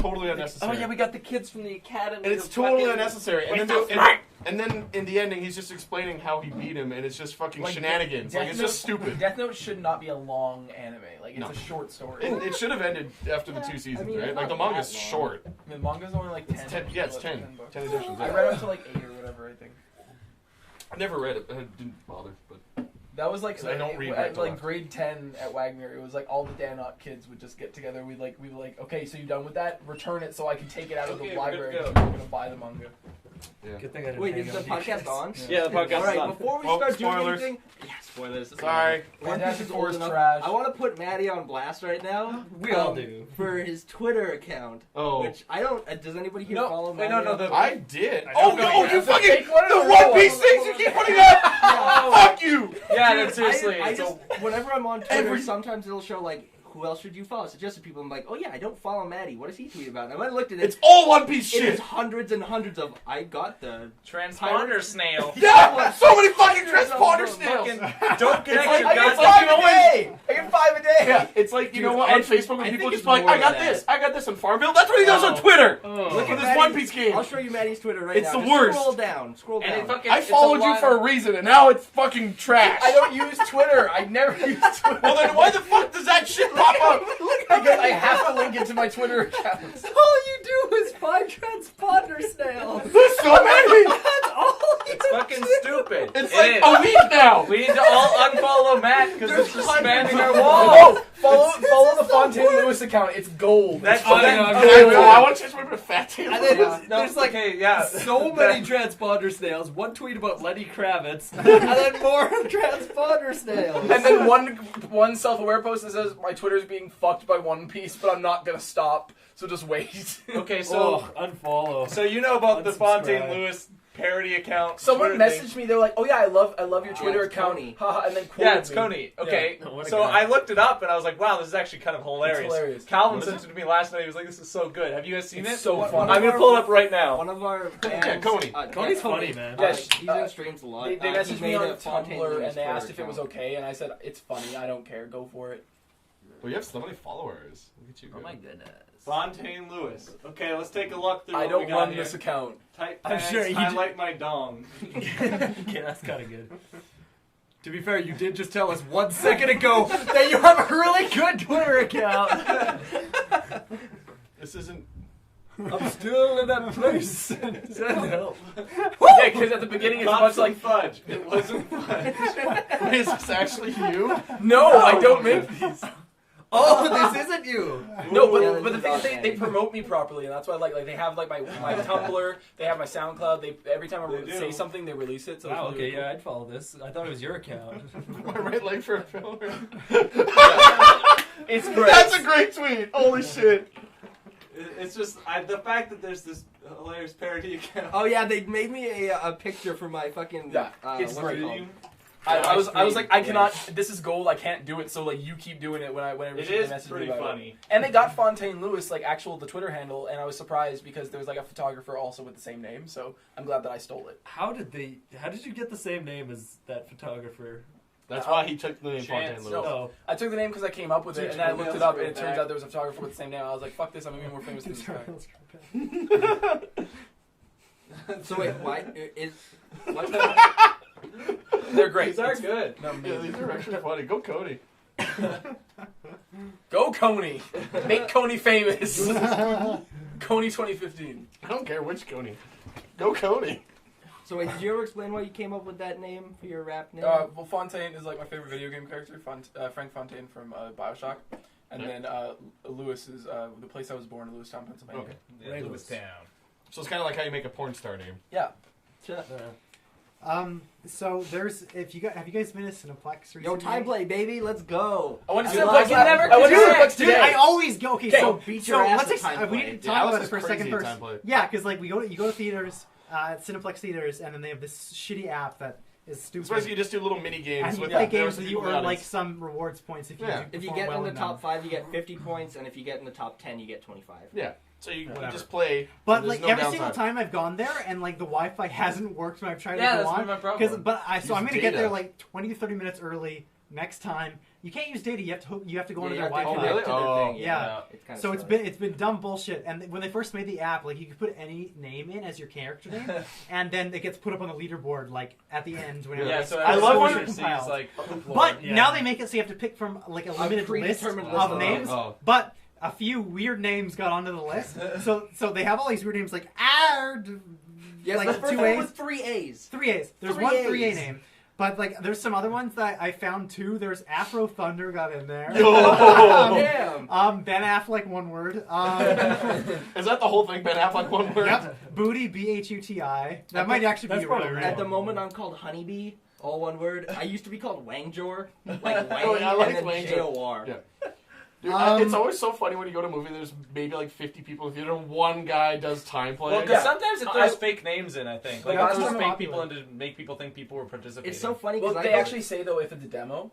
totally unnecessary. Oh yeah, we got the kids from the academy. And it's totally unnecessary. And then in the ending, he's just explaining how he beat him, and it's just fucking shenanigans. Like, it's just stupid. Death Note should not be a long anime. Like, it's a short story. It should have ended after the 2 seasons, right? Like, the manga's short. The manga's only like 10. It's 10 editions. I read up to like 8 or whatever, I think. I never read it. I didn't bother, but... That was like I don't read at like grade 10 at Wagner. It was like all the Danok kids would just get together. We were like, okay, so you done with that? Return it so I can take it out of the library. We're gonna buy the manga. Yeah. Good thing I didn't. Wait, is the podcast on? Yeah, the podcast is on. All right, before we start doing spoilers. anything, spoilers. Sorry. Fantastic Four is enough. trash. I want to put Maddie on blast right now. We all do. For his Twitter account. Oh. Which I don't. Does anybody here follow Maddie? I did. You fucking the One Piece things you keep putting up. Fuck you. Yeah, no, seriously. I just whenever I'm on Twitter, sometimes it'll show like, who else should you follow? Suggested people. I'm like, oh yeah, I don't follow Maddie. What does he tweet about? And I went and looked at it. It's all One Piece shit. It's hundreds and hundreds of. I got the transponder snail. Yeah, so many fucking transponder snails. Don't connect your I get 5 a day. I get 5 a day. Yeah, it's like you know what on Facebook when people just like, I got this on Farmville. That's what he does on Twitter. Look at this One Piece game. I'll show you Maddie's Twitter right now. It's the worst. Scroll down. I followed you for a reason, and now it's fucking trash. I don't use Twitter. I never use Twitter. Well then, why the fuck does that shit pop up? Because I have to link it to my Twitter account. All you do is find transponder snails. There's so many. That's all you It's fucking stupid. It's like a week now. We need to all unfollow Matt because it's expanding our wall. Oh, follow the Fontaine Lewis account. It's gold. That's funny. I want to change my name to Fat Tail. And then there's like yeah. so many transponder snails. One tweet about Lenny Kravitz, and then more transponder snails. And then one self-aware post that says, my Twitter's being fucked by One Piece, but I'm not gonna stop, so just wait. Okay, so unfollow. So you know about the Unsubscribe. Fontaine Lewis parody account? Someone Twitter messaged me, they're like, oh yeah, I love your Twitter it's account. Coney. Haha, and then quoted Yeah, it's me. Coney. Okay, Yeah. so I looked it up and I was like, wow, this is actually kind of hilarious. It's hilarious. Calvin sent it to me last night. He was like, this is so good. Have you guys seen It's it? so fun. I'm going to pull it up right now. One of our fans, Yeah, Coney. Coney's funny, man. Yeah, he's in streams a lot. They He messaged me made on a Fontaine Tumblr Lewis and they asked if Twitter it was account. okay, and I said, it's funny, I don't care, go for it. Well, you have so many followers. Look at you. Oh my goodness. Fontaine Lewis. Okay, let's take a look through I what don't we got run here. this account. Type I'm tags, sure you highlight my dong. Okay, that's kind of good. To be fair, you did just tell us 1 second ago that you have a really good Twitter account. This isn't. I'm still in that place. Send help. Yeah, because at the beginning it's much like, fudge. It wasn't fudge. Is this actually you? no, I don't make these. Oh, this isn't you. No, Yeah, but the this thing is is, they promote me properly, and that's why like they have like my Tumblr, they have my SoundCloud. They every time I They say do. something, they release it. So Wow, it's really okay, yeah, I'd follow this. I thought it was your account. My right leg for a filler. It's great. That's a great tweet. Holy shit. It's just the fact that there's this hilarious parody account. Oh yeah, they made me a picture for my fucking. Yeah, it's what's it great. called? I was like, I cannot. This is gold. I can't do it. So like, you keep doing it whenever It she is messaged me pretty about it. funny. And they got Fontaine Lewis like the Twitter handle, and I was surprised because there was like a photographer also with the same name. So I'm glad that I stole it. How did you get the same name as that photographer? That's why he took the name Chance. Fontaine Lewis. No. I took the name because I came up with it, and then I looked it up, and it turns out there was a photographer with the same name. I was like, fuck this, I'm gonna be more famous than this guy. So wait, why is what? They're great. These are It's good. Yeah, these are actually funny. Go Cody. Go Coney. Make Coney famous. Coney 2015. I don't care which Cody. Go Cody. So wait, did you ever explain why you came up with that name for your rap name? Well, Fontaine is like my favorite video game character, Frank Fontaine from Bioshock. And then Lewis is the place I was born, Lewistown, Pennsylvania. Okay. Yeah, Lewistown. So it's kind of like how you make a porn star name. Yeah. So there's have you guys been to Cineplex recently? Yo, time play, baby, let's go. I went to Dude, Cineplex. I I went to Cineplex Dude, today. I always go. Okay, so beat your ass let's at time we play. need to Yeah, talk Alice about it is for a crazy second at first. time play. Yeah, because like you go to theaters, Cineplex theaters, and then they have this shitty app that is stupid. It's basically you just do little mini games and you with play the games rest of and the you people in the earn like audience. some rewards points if you Yeah. If you perform get well in the them. top 5, you get 50 points, and if you get in the top 10, you get 25. Yeah. So you Whatever. just play. But and like there's no every single downside. time I've gone there and like the Wi-Fi hasn't worked when I've tried Yeah, to that's go been my on. problem. But I'm Use gonna get data. there like 20 to 30 minutes early next time, You can't use data. You have to go into you their have to Wi-Fi. connect to their Oh, thing, yeah. It's kinda So silly. it's been dumb bullshit. And when they first made the app, like you could put any name in as your character name, and then it gets put up on the leaderboard like at the end whenever. Yeah, it's so I love when it it sees compiled. like. But Yeah. now they make it so you have to pick from like a limited list predetermined of list. names. Oh. But a few weird names got onto the list. So they have all these weird names like Yes, like the first 2 one A's. was 3 A's. 3 A's. There's Three one A's. 3A name. But like there's some other ones that I found too. There's Afro Thunder got in there. Yo! Damn. Ben Affleck, one word. Is that the whole thing? Ben Affleck, one word. Yep. Booty, B-H-U-T-I. That might actually be that's a real probably name. At the moment, I'm called Honeybee, all one word. I used to be called Wangjor, like Wang, Oh, yeah, I like and then Wangjor. J-O-R. Yeah. Dude, Um, it's always so funny when you go to a movie. There's maybe like 50 people in the theater. One guy does time play. Well, because sometimes it throws fake names in. I think like Yeah, last it's time fake popular. people in to make people think people were participating. It's so funny Well, because they actually say though if it's a demo,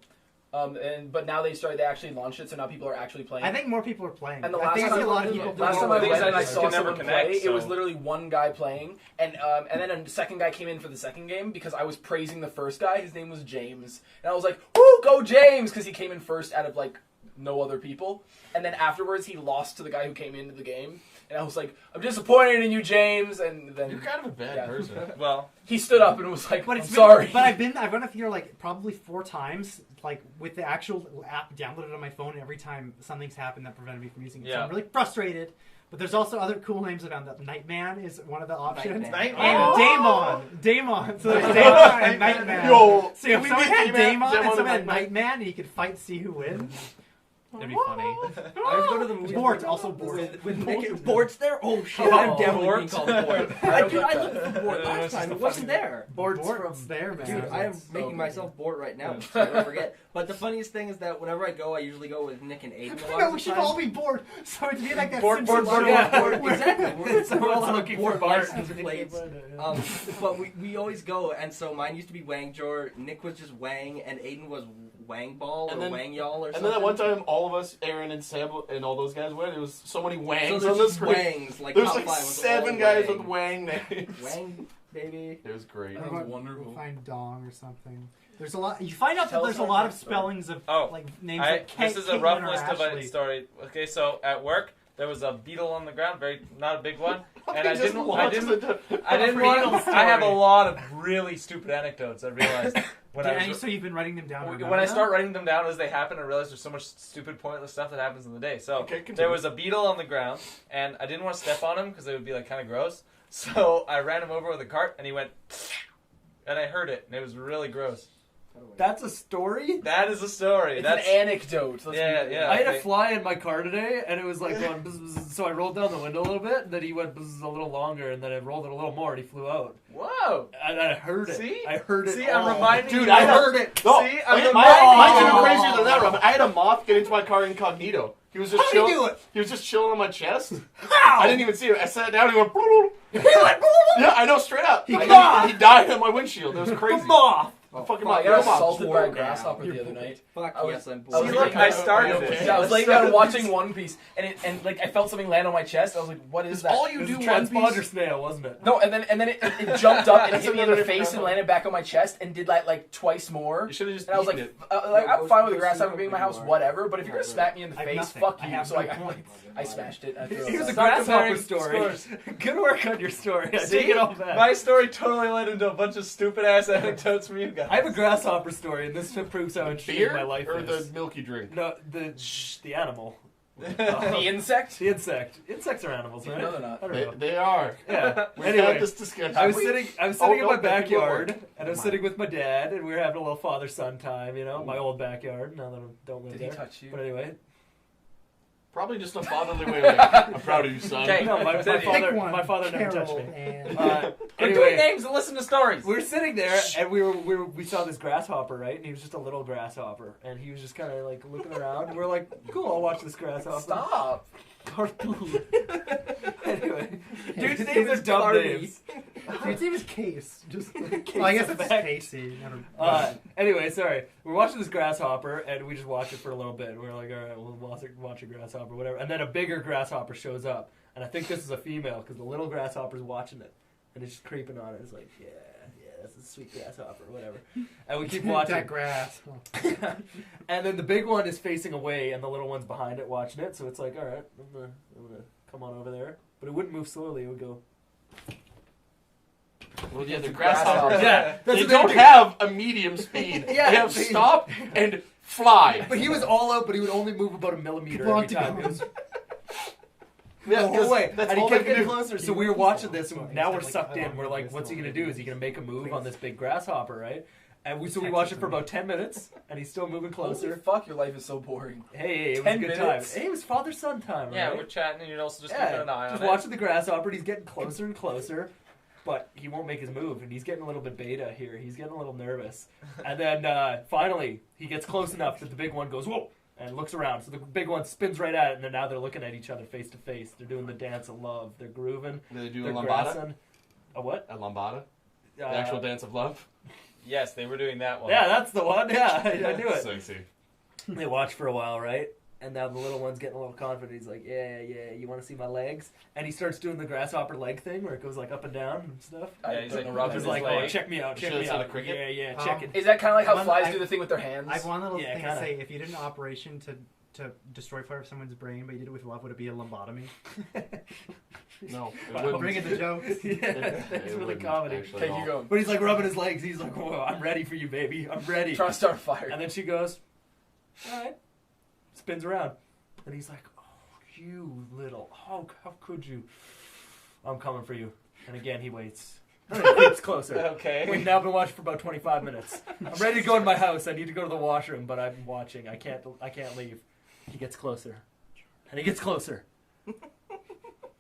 but now they actually launched it, so now people are actually playing. I think more people are playing. And the I last think I time see a lot of people. Last time I Things went I and I just saw can never someone connect, play, it was so- literally one guy playing, and then a second guy came in for the second game because I was praising the first guy. His name was James, and I was like, "Woo, go James!" because he came in first out of like no other people. And then afterwards, he lost to the guy who came into the game, and I was like, "I'm disappointed in you, James." And then You're kind of a bad Yeah. person. well. he stood up and was like, But "I'm it's sorry." But I've run a theater like probably 4 times, like with the actual app downloaded on my phone. And every time something's happened that prevented me from using it, so Yeah. I'm really frustrated. But there's also other cool names around that. Nightman is one of the options. Nightman. And Daemon. So there's Daemon and Nightman. Yo, So if we someone make had Daemon and someone had Nightman. Nightman, and you could fight to see who wins. It'd be funny. I always go to the movies. Bort, also Bort. With Nick. Bort's there? Oh shit, I'm definitely being called Bort. I looked for Bort Yeah, last it's time. just It wasn't there. Bort's there, man. Dude, I am making myself Bort right now, so I don't forget. But the funniest thing is that whenever I go, I usually go with Nick and Aiden a lot No, of we the should time. all be bored. So it'd be like that Bort, Simpsons Bort, show. Bort, Bort, exactly. We're all Someone's on looking for Bort Bart. license plates. But we always go, and so mine used to be Wangjor, Nick was just Wang, and Aiden was Wang Ball And or then- Wang Y'all or And something. then that one time, all of us, Aaron and Sam and all those guys went. It was so many so Wangs there's on the just screen. Wangs, like There's top like 5 was 7 all guys Wang. with Wang names. Wang, baby. It was great. That was wonderful. We'll find Dong or something. There's a lot. You find out that Tell there's a us lot our of spellings of Oh, like names like This is a Caitlin rough or list of Ashley. a story. Okay, so at work there was a beetle on the ground, not a big one, and I He just didn't launches want. Beetle I have a story. lot of really stupid anecdotes. I realized when I was. So you've been writing them down. to When remember I them? start writing them down as they happen, I realize there's so much stupid, pointless stuff that happens in the day. So Okay, continue. there was a beetle on the ground, and I didn't want to step on him because it would be like kind of gross. So I ran him over with a cart, and he went, and I heard it, and it was really gross. That's a story? That is a story. It's That's an anecdote. Let's Yeah, be- yeah. I had a okay. fly in my car today, and it was like going bzz, bzz, so I rolled down the window a little bit, and then he went bzz a little longer, and then I rolled it a little more, and he flew out. Whoa. And I heard it. See? I heard it. See, I'm all. reminding Dude, you. I of- heard it. No, See, I'm okay, the mine's even man. crazier than that, Robin. I had a moth get into my car incognito. He was just How did he chilling. do it? He was just chilling on my chest. How? I didn't even see him. I sat down. He went. He went Yeah, I know, straight up. He moth. died on my windshield. That was crazy. moth. Fucking Oh, I moth. got Yo, moth. assaulted by a Tore grasshopper down. the other night. Fuck I was- yes, I'm I was Bort. See, look, I started Okay. it. Yeah, I was laying down watching One Piece, and like I felt something land on my chest. I was like, "What is that?" All you It was do a One transponder Piece. snail, wasn't it? No, and then it jumped up and That's hit me in the another face different and landed back on my chest and did that like twice more. You should have just And I was eaten like, it. I'm Go- fine go with the see grasshopper what being in my you house, are. whatever. But if you're gonna smack me in the I have face, nothing. fuck I you. have So no like, points. I smashed it. I threw He was a it. Stop grasshopper comparing story. scores. Good work on your story. I See, take it all back. my story totally led into a bunch of stupid ass anecdotes from you guys. I have a grasshopper story, and this proves how interesting Beer my life or is. the milky drink? No, the animal. The insect. The insect. Insects are animals, right? No, they're not. I don't They, know. they are. Yeah. We've Anyway, had this discussion. I was sitting Oh, in no, my people at backyard, work. and I was sitting with my dad, and we were having a little father-son time, you know, my old backyard, now that I don't live Did he there. touch you? But anyway, Probably just a fatherly way. I'm proud of you, son. Okay. no, my Pick father, one. my father never touched Carol me. and- We're doing Anyway, names and listen to stories. we were sitting there, and we saw this grasshopper, right? And he was just a little grasshopper, and he was just kind of like looking around, and we're like, cool, I'll watch this grasshopper. Stop. Cartoon. Anyway, dude's His names name are is dumb Cardi. names. Dude's name is Case. Just, Case well, I guess of it's fact. Casey. Never. Anyway, sorry. We're watching this grasshopper, and we just watch it for a little bit. We're like, all right, we'll watch a grasshopper, whatever. And then a bigger grasshopper shows up, and I think this is a female because the little grasshopper's watching it, and it's just creeping on it. It's like, yeah, It's a sweet grasshopper, whatever. And we keep watching. That grass. And then the big one is facing away, and the little one's behind it watching it. So it's like, all right, I'm gonna come on over there. But it wouldn't move slowly. It would go. Well, yeah, the grasshoppers. Yeah, They what don't do. have a medium speed. Yeah, they have speed. stop and fly. But he was all out, but he would only move about a millimeter every time. It was Yeah, the whole way. that's And he all kept they can getting do. closer. So we were watching this, and He's now we're like, sucked I in. don't We're know like, this what's he one. gonna do? Is he gonna make a move on this big grasshopper, right? And so we watched it for about 10 minutes, and he's still moving Holy closer. fuck, your life is so boring. Hey, it was 10 a good minutes? time. Hey, it was father-son time, Yeah, right? we're chatting, and you're also just keeping an eye on just it. watching the grasshopper, and he's getting closer and closer, but he won't make his move, and he's getting a little bit beta here. He's getting a little nervous. And then finally, he gets close enough that the big one goes, whoa, and looks around. So the big one spins right at it, and now they're looking at each other face to face. They're doing the dance of love. They're grooving. Do they do They're a lambada? grassing. A what? A lambada? The Uh, actual dance of love? Yes, they were doing that one. Yeah, that's the one. Yeah, I knew it. Sexy. They watch for a while, right? And now the little one's getting a little confident. He's like, yeah, you want to see my legs? And he starts doing the grasshopper leg thing where it goes like up and down and stuff. Yeah, he's I like don't rubbing know. He's his like, leg. oh, check me out, check Should I me say the out. cricket? Yeah, check it. Is that kind of like how One- flies I- do the thing with their hands? I have one little Yeah, thing kinda. to say. If you did an operation to destroy part of someone's brain, but you did it with love, would it be a lobotomy? No. It Wow. wouldn't. Bringing the jokes. Yeah, It that's really wouldn't, comedy. actually, Okay, at you all. go. But he's like rubbing his legs. He's like, whoa, I'm ready for you, baby. I'm ready. Trying to start a fire. And then she goes, all right. Spins around. And he's like, oh, you little, how could you? I'm coming for you. And again, he waits. And then he creeps closer. We've Okay. now been watching for about 25 minutes. I'm ready to go in my house. I need to go to the washroom, but I'm watching. I can't leave. He gets closer. And he gets closer.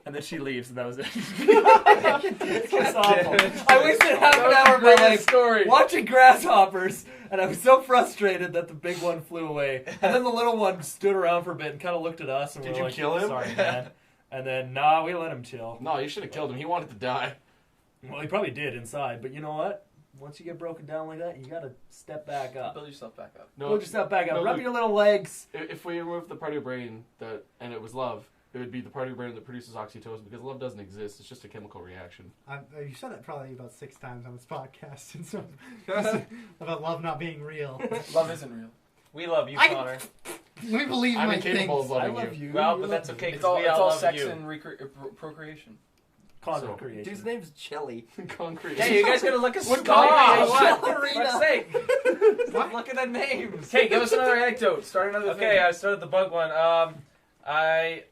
And then she leaves, and that was it. It's just awful. I wasted half an hour of my life story. watching grasshoppers, and I was so frustrated that the big one flew away. And then the little one stood around for a bit and kind of looked at us. And Did we're you like, kill him? Sorry, man. And then, nah, we let him chill. No, you should have killed him. He wanted to die. Well, he probably did inside, but you know what? Once you get broken down like that, you gotta step back up. Build yourself back up. No, Build yourself back up. no, Rub look. your little legs. If we remove the part of your brain and it was love, it would be the part of your brain that produces oxytocin because love doesn't exist. It's just a chemical reaction. You said that probably about 6 times on this podcast, and so about love not being real. Love isn't real. We love you, I- Connor. Let me believe I'm my incapable things. of I loving love you. you. Well, You but love that's me. okay It's because all, we it's all all love sex you. and procreation. Content So- creation. Dude's name's Chili. Concrete. Yeah, you guys gotta look at What Scott. kind? What? Ballerina. For fuck's sake. Stop looking at names. Okay, give us another anecdote. Start another Okay, thing. I started the bug one. I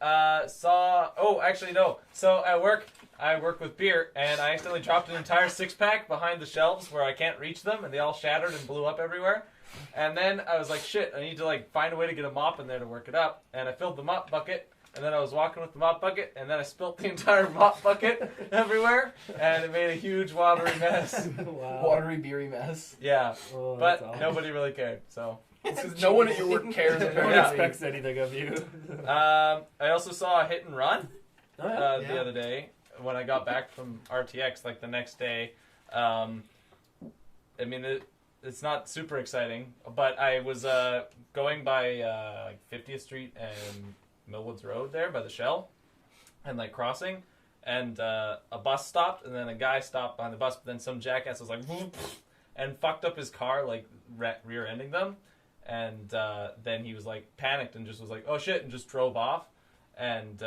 saw. Oh, actually no. So at work, I work with beer, and I accidentally dropped an entire 6-pack behind the shelves where I can't reach them, and they all shattered and blew up everywhere. And then I was like, shit, I need to like find a way to get a mop in there to work it up. And I filled the mop bucket, and then I was walking with the mop bucket, and then I spilt the entire mop bucket everywhere, and it made a huge watery mess. Wow. Watery, beery mess. Yeah, Oh, that's but awful. nobody really cared. So Because no one at your work cares. No one apparently. expects anything of you. I also saw a hit and run. Oh, yeah. Yeah. The other day when I got back from RTX, like the next day. I mean, it's not super exciting, but I was going by like 50th Street and Millwoods Road there by the Shell, and like crossing, and a bus stopped, and then a guy stopped behind the bus, but then some jackass was like, and fucked up his car, like rear-ending them, and then he was like panicked and just was like, oh shit, and just drove off, and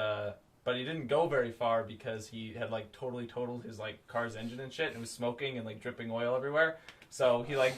but he didn't go very far because he had like totally totaled his like car's engine and shit, and it was smoking and like dripping oil everywhere. So he like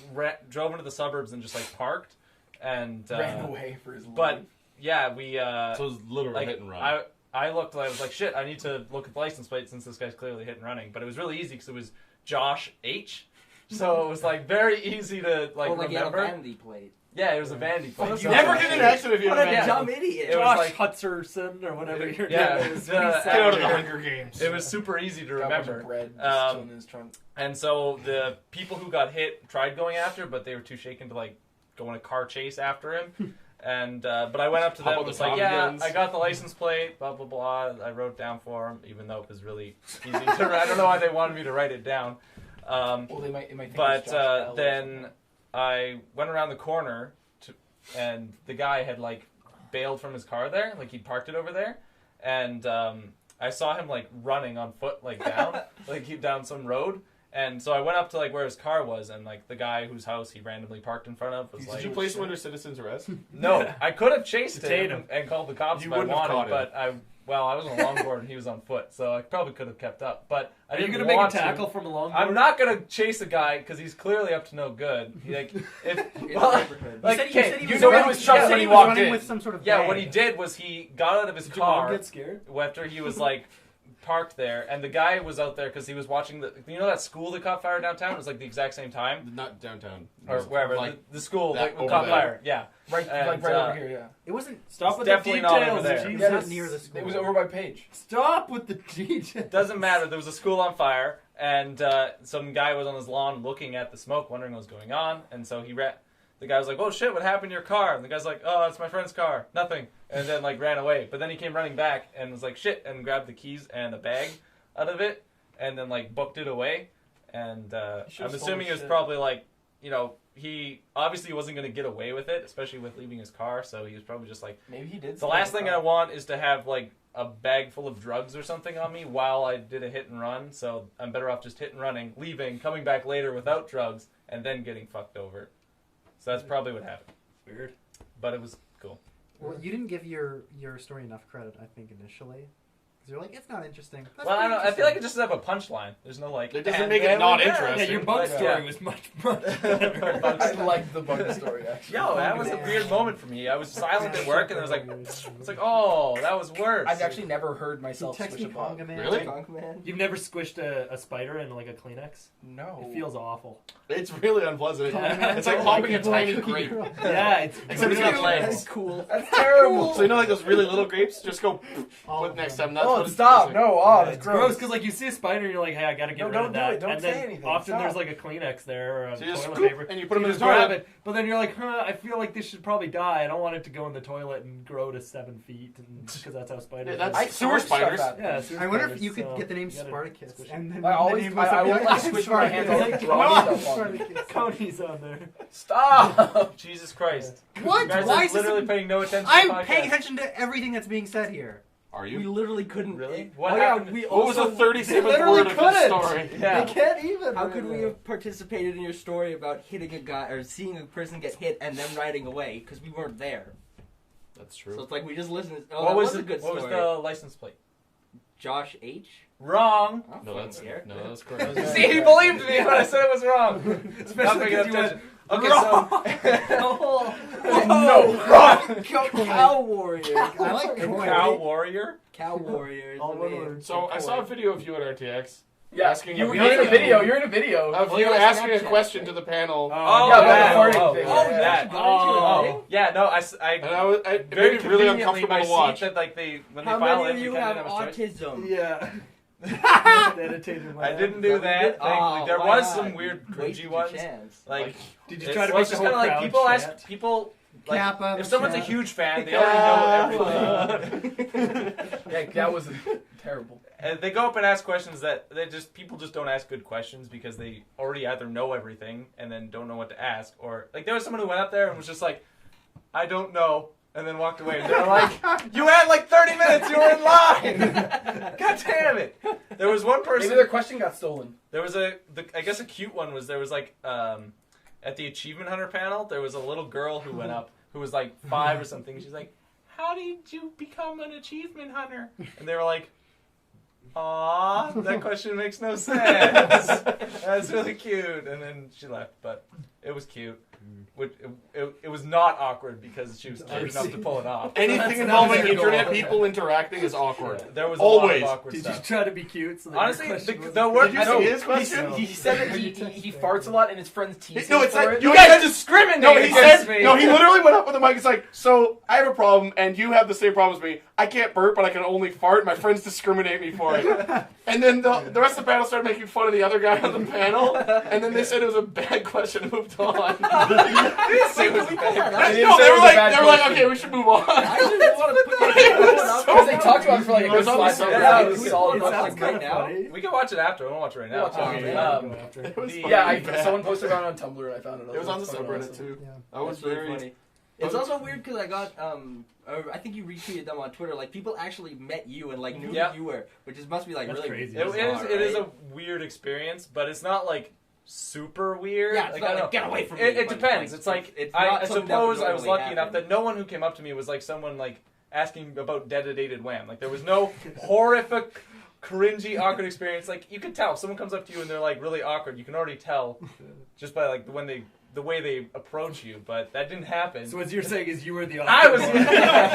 drove into the suburbs and just like parked and Ran away for his life. but yeah, we So it was literally like hit and run. I looked, I was like, shit, I need to look at the license plate since this guy's clearly hit and running. But it was really easy because it was Josh H. So it was like very easy to like He had a remember. vanity plate. Yeah, it was a Vandy plate. you never get in an accident if you What have a a Yeah. dumb idiot. It was Josh like- Hutcherson or whatever your Yeah, name it is. was, Get out of the Yeah. Hunger Games. It was super easy to Got a bunch of remember. bread just Um, chilling in his trunk. And so the people who got hit tried going after, but they were too shaken to like go on a car chase after him. And but I went up to Pop them out and was the like, Tommy yeah, guns. I got the license plate, blah blah blah. I wrote down for them, even though it was really easy to. I don't know why they wanted me to write it down. Well, it might think But it's Josh Bell or then something. I went around the corner, and the guy had like bailed from his car there, like he parked it over there, and I saw him like running on foot, like down, like down some road, And so I went up to like where his car was, and like the guy whose house he randomly parked in front of was Did like, you place him under citizen's arrest? no, I could have chased Detain him and called the cops You if I wouldn't have wanted, caught him. but I was on a longboard and he was on foot, so I probably could have kept up. But I Are you didn't gonna make a want tackle to. from a longboard? I'm not gonna chase a guy because he's clearly up to no good. He, like, In well, the neighborhood. like, You said okay, he you was know running- it was you Chuck said when he was walked running in. with some sort of Yeah, bag. what he did was he got out of his Did your mom car get scared? after he was like parked there, and the guy was out there because he was watching that school that caught fire downtown. It was like the exact same time, Not downtown. or wherever Like, the school that that over caught there. fire. Yeah, Right, And, like right uh, over here. Yeah. It wasn't. Stop It's with the definitely not details. over there. Jesus. Yeah, Not near the school. It was over by Page. Stop with the details. doesn't matter. There was a school on fire, and some guy was on his lawn looking at the smoke, wondering what was going on, and so the guy was like, "Oh shit, what happened to your car?" And the guy's like, "Oh, it's my friend's car, nothing," and then like ran away. But then he came running back and was like, "Shit," and grabbed the keys and a bag out of it, and then like booked it away. And I'm assuming it was probably like, he obviously wasn't going to get away with it, especially with leaving his car. So he was probably just like, Maybe he did. the last thing I want is to have like a bag full of drugs or something on me while I did a hit and run. So I'm better off just hit and running, leaving, coming back later without drugs, and then getting fucked over. So that's probably what happened. Weird. But it was cool. Well, you didn't give your story enough credit, I think, initially. Because you're like, it's not interesting. That's Well, I pretty don't know. I feel like it interesting. just have a punchline. There's no like. It doesn't and make it then not we- interesting. Yeah, your bug Like, story yeah. was much better. I like the bug story actually. Yo, that was a weird moment for me. I was silent at work, and I was like, it's like, oh, that was worse. I've actually never heard You myself text squish me a bug. Conga Man. Really? Conk Man. You've never squished a spider in like a Kleenex? No. It feels awful. It's really unpleasant. Conga Man. It's like popping a tiny Cookie grape. Girl. Yeah, it's Except it's got That's legs. cool. That's terrible. So you know, like those really little grapes, just go All with of next them. time. That's Oh, what it's stop! like. No, oh, that's it's gross gross. because like you see a spider and you're like, hey, I gotta get No, rid don't of do that. it. Don't and say then anything. often Stop. there's like a Kleenex there or a So you just toilet scoop paper. and you put them in just the grab toilet. it, but then you're like, I feel like this should probably die. I don't want it to go in the toilet and grow to 7 feet because that's how spiders. Yeah, are. that's sewer spiders. Yeah, sewer I wonder if spiders, you could so get the name you gotta Spartacus. squish it. And then I always- the name was I something won't, like, squish my hands Spartacus. like, Like, draw no, myself on it. Spartacus. Cody's on there. Stop! Jesus Christ. What? You guys Why are is this? literally paying no attention to the I'm podcast. paying attention to everything that's being said here. Are We you? literally couldn't. Really? What Oh, yeah, happened? we What was the also- 37th literally word of this couldn't. story? Yeah. They can't even. How could we have participated in your story about hitting a guy or seeing a person get hit and then riding away because we weren't there? That's So true. it's like we just listened. Oh, What that was was a good What story. was the license plate? Josh H. Wrong. I don't No, fucking that's care. no, that's correct. See, he believed me when I said it was wrong. Not Especially paying because you went. attention. Okay, so No, wrong. Cow warrior. I like Cow Warrior. Cow warrior. Is All the one name. word. So I saw a video of you at RTX. Yeah, Asking you're a in a video. You're in a video. Of Oh, you yeah, asking a Snapchat, question right? to the panel. Oh, yeah, that. the farting Oh, thing. oh, Yeah. that. Oh. Yeah, no, And I was, it very made me really conveniently uncomfortable my to watch. seat that like when How they file many it, of you we have kind of have a choice. autism? Yeah. Meditated my I life. didn't do that. Oh, Thankfully, there why was not? some weird You cringy wasted your ones. chance. Like, Did you it's, try to well, make it's the just whole kind of like crowd people chant? ask people. Like, Kappa, if someone's a Kappa. huge fan, they already know everything. Yeah, that was terrible. And they go up and ask questions that people just don't ask good questions because they already either know everything and then don't know what to ask, or like there was someone who went up there and was just like, I don't know, and then walked away. And they're like, you had like 30 minutes, you were in line. God damn it! There was one person. Maybe their question got stolen. There was I guess a cute one was there was like at the Achievement Hunter panel there was a little girl who went up who was like 5 or something. She's like, how did you become an Achievement Hunter? And they were like, aw, that question makes no sense. That's really cute. And then she left, but it was cute. It was not awkward because she was cute enough to pull it off. Anything involving internet people interacting is awkward. There was Always. a lot of awkward Did you stuff. try to be cute? So that Honestly, your question the wasn't- word Did you see his question? He said that he farts a lot and his friends tease him No, it's for like it. You guys discriminate No, he against said. me. No, he literally went up with the mic. It's like, so I have a problem, and you have the same problem as me. I can't burp, but I can only fart. My friends discriminate me for it. And then the rest of the panel started making fun of the other guy on the panel, and then they said it was a bad question and moved on. Say it was a bad question. No, say they it were was a like, bad question. okay, we should move on. I didn't want to put so Because they talked about it for like a It good was on the 5 sub- minutes. yeah, It it was was- solid. It It was sounds like kind right of now. funny. We can watch it after. I won't watch it right now. Watch it Okay. after. After. It was Yeah, fucking bad. someone posted about it on Tumblr and I found it. It was on the Fucking subreddit awesome. too. Yeah. I was That's really very. funny. It's also weird because I got I think you retweeted them on Twitter. Like people actually met you and like knew who you were, which must be like That's really crazy. bizarre, It is right? a weird experience, but it's not like super weird. Yeah, it's like, not I don't like, know. get away from me. It but, depends. It's like it's I not something that would suppose I was normally lucky enough happen. that no one who came up to me was like someone like asking about Dated Wham. Like there was no horrific, cringy, awkward experience. Like you could tell if someone comes up to you and they're like really awkward. You can already tell just by like the way they approach you. But that didn't happen. So what you're saying is you were the I was- one.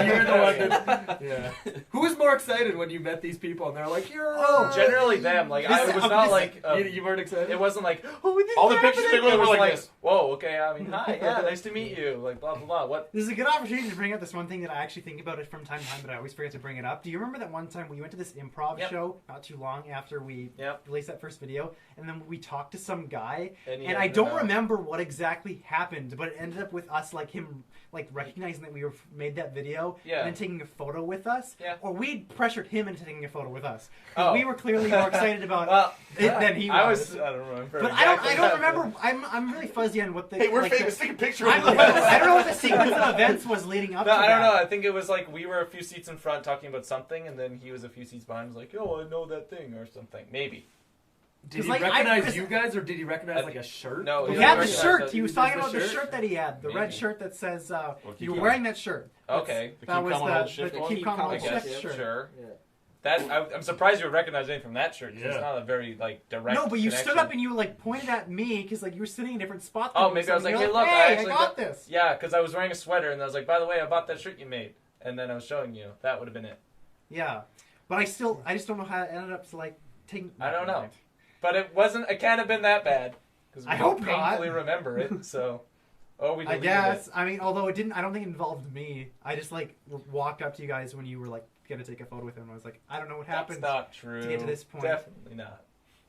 You were the one that, yeah. Who was more excited when you met these people and they're like, you're... Generally them. Like I was not like you weren't excited? it wasn't like oh this All the is pictures happening. they were It was like this. Whoa, okay. I mean, hi, yeah, nice to meet you. Like blah blah blah. What? This is a good opportunity to bring up this one thing that I actually think about it from time to time, but I always forget to bring it up. Do you remember that one time we went to this improv Yep. show not too long after we Yep. released that first video, and then we talked to some guy, And he and I ended don't up- remember what exactly happened, but it ended up with us like him like recognizing that we were made that video Yeah. and then taking a photo with us, Yeah. or we pressured him into taking a photo with us. 'Cause Oh. we were clearly more excited about Well, it than he I was. I don't remember. But exactly I what don't happened. remember. I'm really fuzzy on what the. Hey, we're like, famous. Take a picture of I us. don't know what the sequence of events was leading up No, to I don't that. know. I think it was like we were a few seats in front talking about something, and then he was a few seats behind. Was like, "Oh, I know that thing" or something. Maybe. Did 'Cause, he like, recognize because- you guys, or did he recognize like a shirt? No, He he had the recognized shirt. that- He was He talking was about the the shirt? shirt that he had, the red Maybe. shirt that says keep you were going. wearing that shirt. Okay. The That Keep was Calm and the Hold Shift the one? Keep Calm I Hold guess. Shift shirt. Sure. Yeah. That I'm surprised you would recognize anything from that shirt. 'Cause Yeah. It's not a very like direct. No, but you connection. stood up and you like pointed at me because like you were sitting in a different spot. than Oh, me, maybe so I was like, you're "Hey, look, I hey, actually got this." Yeah, because I was wearing a sweater, and I was like, "By the way, I bought that shirt you made," and then I was showing you. That would have been it. Yeah, but I just don't know how it ended up to like taking. I don't know. But it wasn't. It can't have been that bad because we I hope not. painfully remember it. So, we. I deleted guess. It. I mean, although it didn't. I don't think it involved me. I just like walked up to you guys when you were like gonna take a photo with him. I was like, I don't know what happened. That's not true. to get to this point. Definitely not.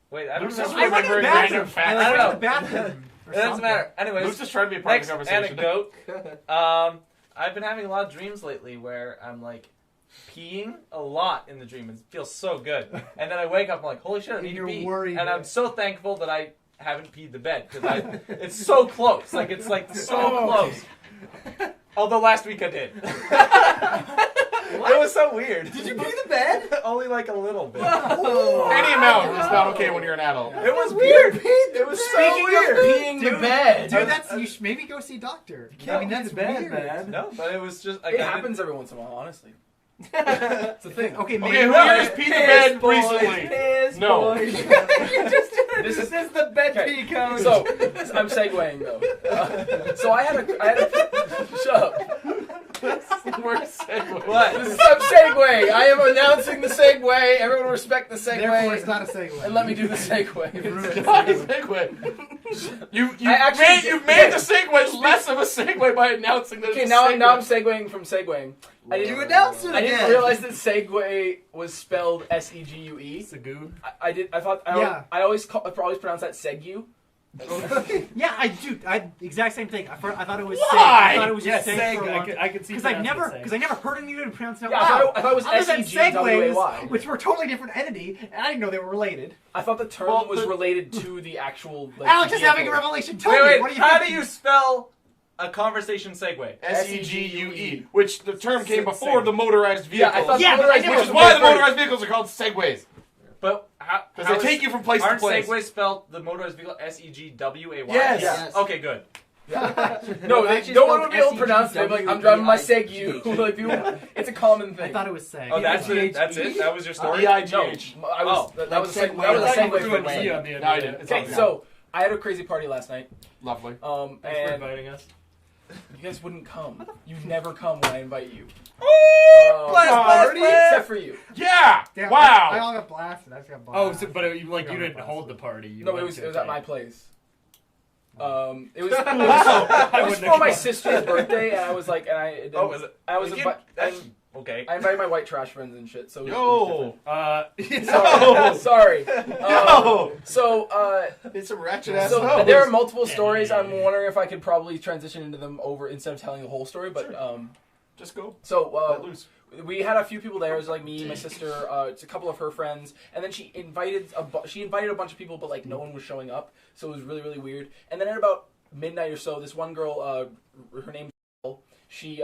Wait, I don't Luke's know. just I went to the remembering bathroom. random facts. I I like, don't went to the know. bathroom. or It doesn't something. matter. Anyways, Luke's just trying to be a part next of the conversation. anecdote. I've been having a lot of dreams lately where I'm like peeing a lot in the dream. It feels so good. And then I wake up, I'm like, holy shit, I And need you're to pee. worried And that- I'm so thankful that I haven't peed the bed because it's so close. Like it's like so close. Although last week I did. It was so weird. Did you pee the bed? Only like a little bit. Any amount is not okay when you're an adult. It was weird. It was so Speaking weird. of peeing the bed, Dude, that's you should maybe go see a doctor. I mean, that's bad, weird. man. No, but it was just. it happens every once in a while, honestly. It's a thing. Okay, maybe Okay, who here has peed the bed recently? Piss No. boys. This is the bed Okay. pee code. so. I'm segueing though. So I had a shut up. Worst segue. What? This is I'm segueing. I am announcing the segue. Everyone respect the Therefore, it's segue. not a segue. And let me do the It's segue. not a segue. You I actually you did- made the segue less of a segue by announcing that Okay, it's a now segue. I'm segueing from segueing. I didn't You announced it I didn't again. realize that segue was spelled Segue. Sagoon. I did. I thought. Yeah. I always pronounce that Segu. Yeah, I exact same thing. I thought it was Why? Seg. I thought it was Yeah, just Seg Seg. for a long time. I could see Because I pronouncing never heard anyone pronounce it out Yeah, loud. I thought it was Other than SEGWAY. segues, which were a totally different entity, and I didn't know they were related. I thought the term Well, was the- related to the actual. Like, Alex is vehicle. having a revelation. Tell Wait, me, what do you how think? do you spell a conversation segue? SEGUE, which the term came Seg. before the motorized Yeah, vehicles. I thought Yeah, but I motorized never- which is vehicles why were the motorized vehicles are called segways. But how? Because they take you from place to Aren't place. segway spelled the motorized vehicle SEGWAY? Yes. Yes. Okay, good. No, Actually no one spelled would be able to pronounce it. They'd be like, I'm driving my SEGWAY. Segu. Like, people, it's a common thing. I thought it was Seg. Oh, that's it. That's it. That was your story. EIGH. No, I was. Oh, that was a like segue. That was a segue. segue Threw from an E me. on the end No, I of didn't. it. It's all Okay, good. so I had a crazy party last night. Lovely. Thanks for And inviting us. you guys wouldn't come. You never come when I invite you. blast, Except for you. Yeah. Yeah, Wow. I all got blasted. I just got Oh, blasted. but you Got didn't blasted. hold the party. You No, went it was to at it. my place. It was I it was wouldn't for my have- sister's birthday, and I was like, and I Oh, was it? I was You- invi- that's- okay. I invited my white trash friends and shit. So it was Yo. different. No. Sorry. No. So It's a ratchet ass so nose. there are multiple stories. I'm wondering if I could probably transition into them over instead of telling the whole story. But Just go. so Let loose. we had a few people there. It was like me, my sister, it's a couple of her friends, and then she invited a bunch of people, but like no one was showing up, so it was really really weird. And then at about midnight or so, this one girl, her name's She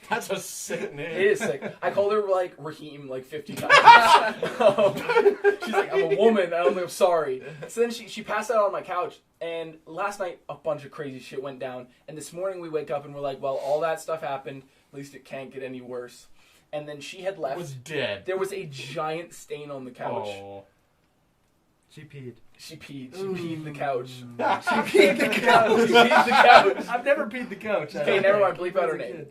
That's a sick name. It is sick. I called her like Raheem like 50 times. She's like, I'm a woman. And I was like, I'm sorry. So then she passed out on my couch. And last night, a bunch of crazy shit went down. And this morning we wake up and we're like, well, all that stuff happened. At least it can't get any worse. And then she had left. Was dead. There was a giant stain on the couch. Oh. She peed. She peed. She peed the couch. She peed the couch. She peed the couch. I've never peed the couch. Okay, never mind. Bleep out her name.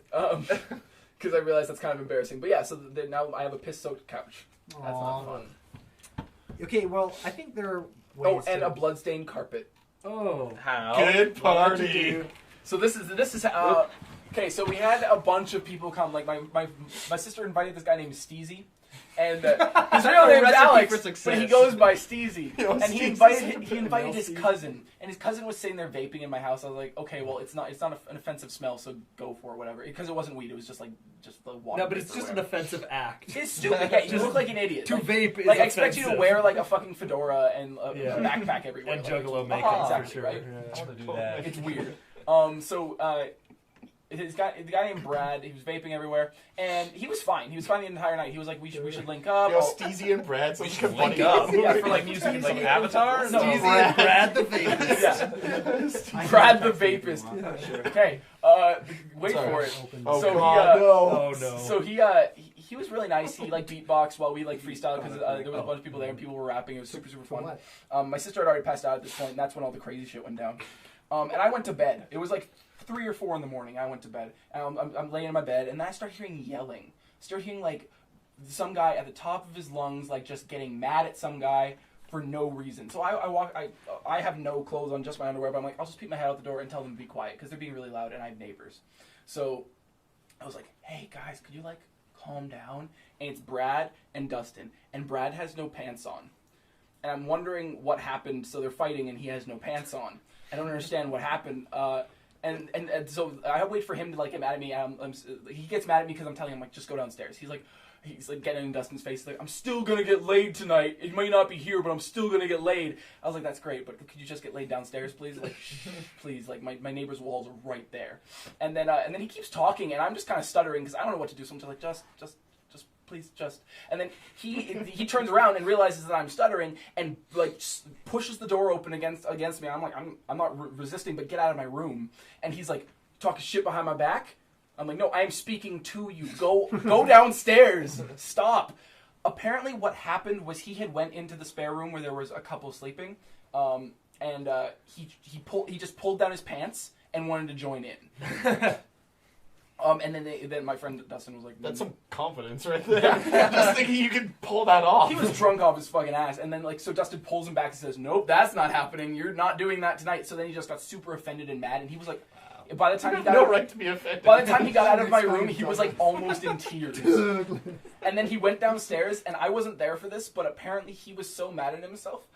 Because I realized that's kind of embarrassing. But yeah, so now I have a piss-soaked couch. That's not fun. Okay, well, I think there are Oh, ways and to... a blood-stained carpet. Oh. How? Good party. So this is okay. So we had a bunch of people come. Like my sister invited this guy named Steezy, and his real name's Recipe Alex, for success. but he goes by Steezy. You know, And he Steezy's invited his cousin, and his cousin was sitting there vaping in my house. I was like, okay, well it's not an offensive smell, so go for it, whatever. Because it wasn't weed, it was just the water. No, but it's vape or just an whatever. offensive act. It's stupid. Yeah, you look like an idiot. To Like, vape is like I expect you to offensive. wear like a fucking fedora and a Yeah. backpack everywhere. And like, juggalo makeup exactly, for sure. right? I Yeah. want to do that. It's weird. The guy named Brad, he was vaping everywhere, and he was fine. He was fine the entire night. He was like, we should link up. Yo, Steezy and Brad, so we should link buddy up. Yeah, for like music and Like like Avatar? No, Steezy and Brad the vapist. Yeah. Brad the vapist. Okay, wait Sorry. for it. Oh, So God, no. Oh no. So he was really nice. He like beatboxed while we like freestyled because there was a bunch of people there and people were rapping. It was super fun. what? My sister had already passed out at this point, and that's when all the crazy shit went down. And I went to bed. It was like 3 or 4 in the morning. I went to bed. And I'm laying in my bed, and then I start hearing yelling. Start hearing like some guy at the top of his lungs, like just getting mad at some guy for no reason. So I have no clothes on, just my underwear. But I'm like, I'll just peek my head out the door and tell them to be quiet because they're being really loud, and I have neighbors. So I was like, hey guys, could you like calm down? And it's Brad and Dustin, and Brad has no pants on. And I'm wondering what happened. So they're fighting, and he has no pants on. I don't understand what happened. And so I wait for him to like get mad at me. He gets mad at me because I'm telling him like just go downstairs. He's like getting in Dustin's face. He's like, I'm still gonna get laid tonight. It might not be here, but I'm still gonna get laid. I was like, that's great, but could you just get laid downstairs, please? Like, please. Like my neighbor's walls are right there. And then he keeps talking, and I'm just kind of stuttering because I don't know what to do. So I'm just like, just please, just. And then he turns around and realizes that I'm stuttering and like pushes the door open against me. I'm like, I'm not resisting, but get out of my room. And he's like talking shit behind my back. I'm like, no, I am speaking to you. Go downstairs. Stop. Apparently, what happened was he had went into the spare room where there was a couple sleeping, and he just pulled down his pants and wanted to join in. And then my friend Dustin was like, That's some confidence right there. Just thinking you could pull that off. He was drunk off his fucking ass. And then, like, so Dustin pulls him back and says, nope, that's not happening. You're not doing that tonight. So then he just got super offended and mad. And he was like, by the time he got no right to be offended. by the time he got out of my room, he was, like, almost in tears. And then he went downstairs, and I wasn't there for this, but apparently he was so mad at himself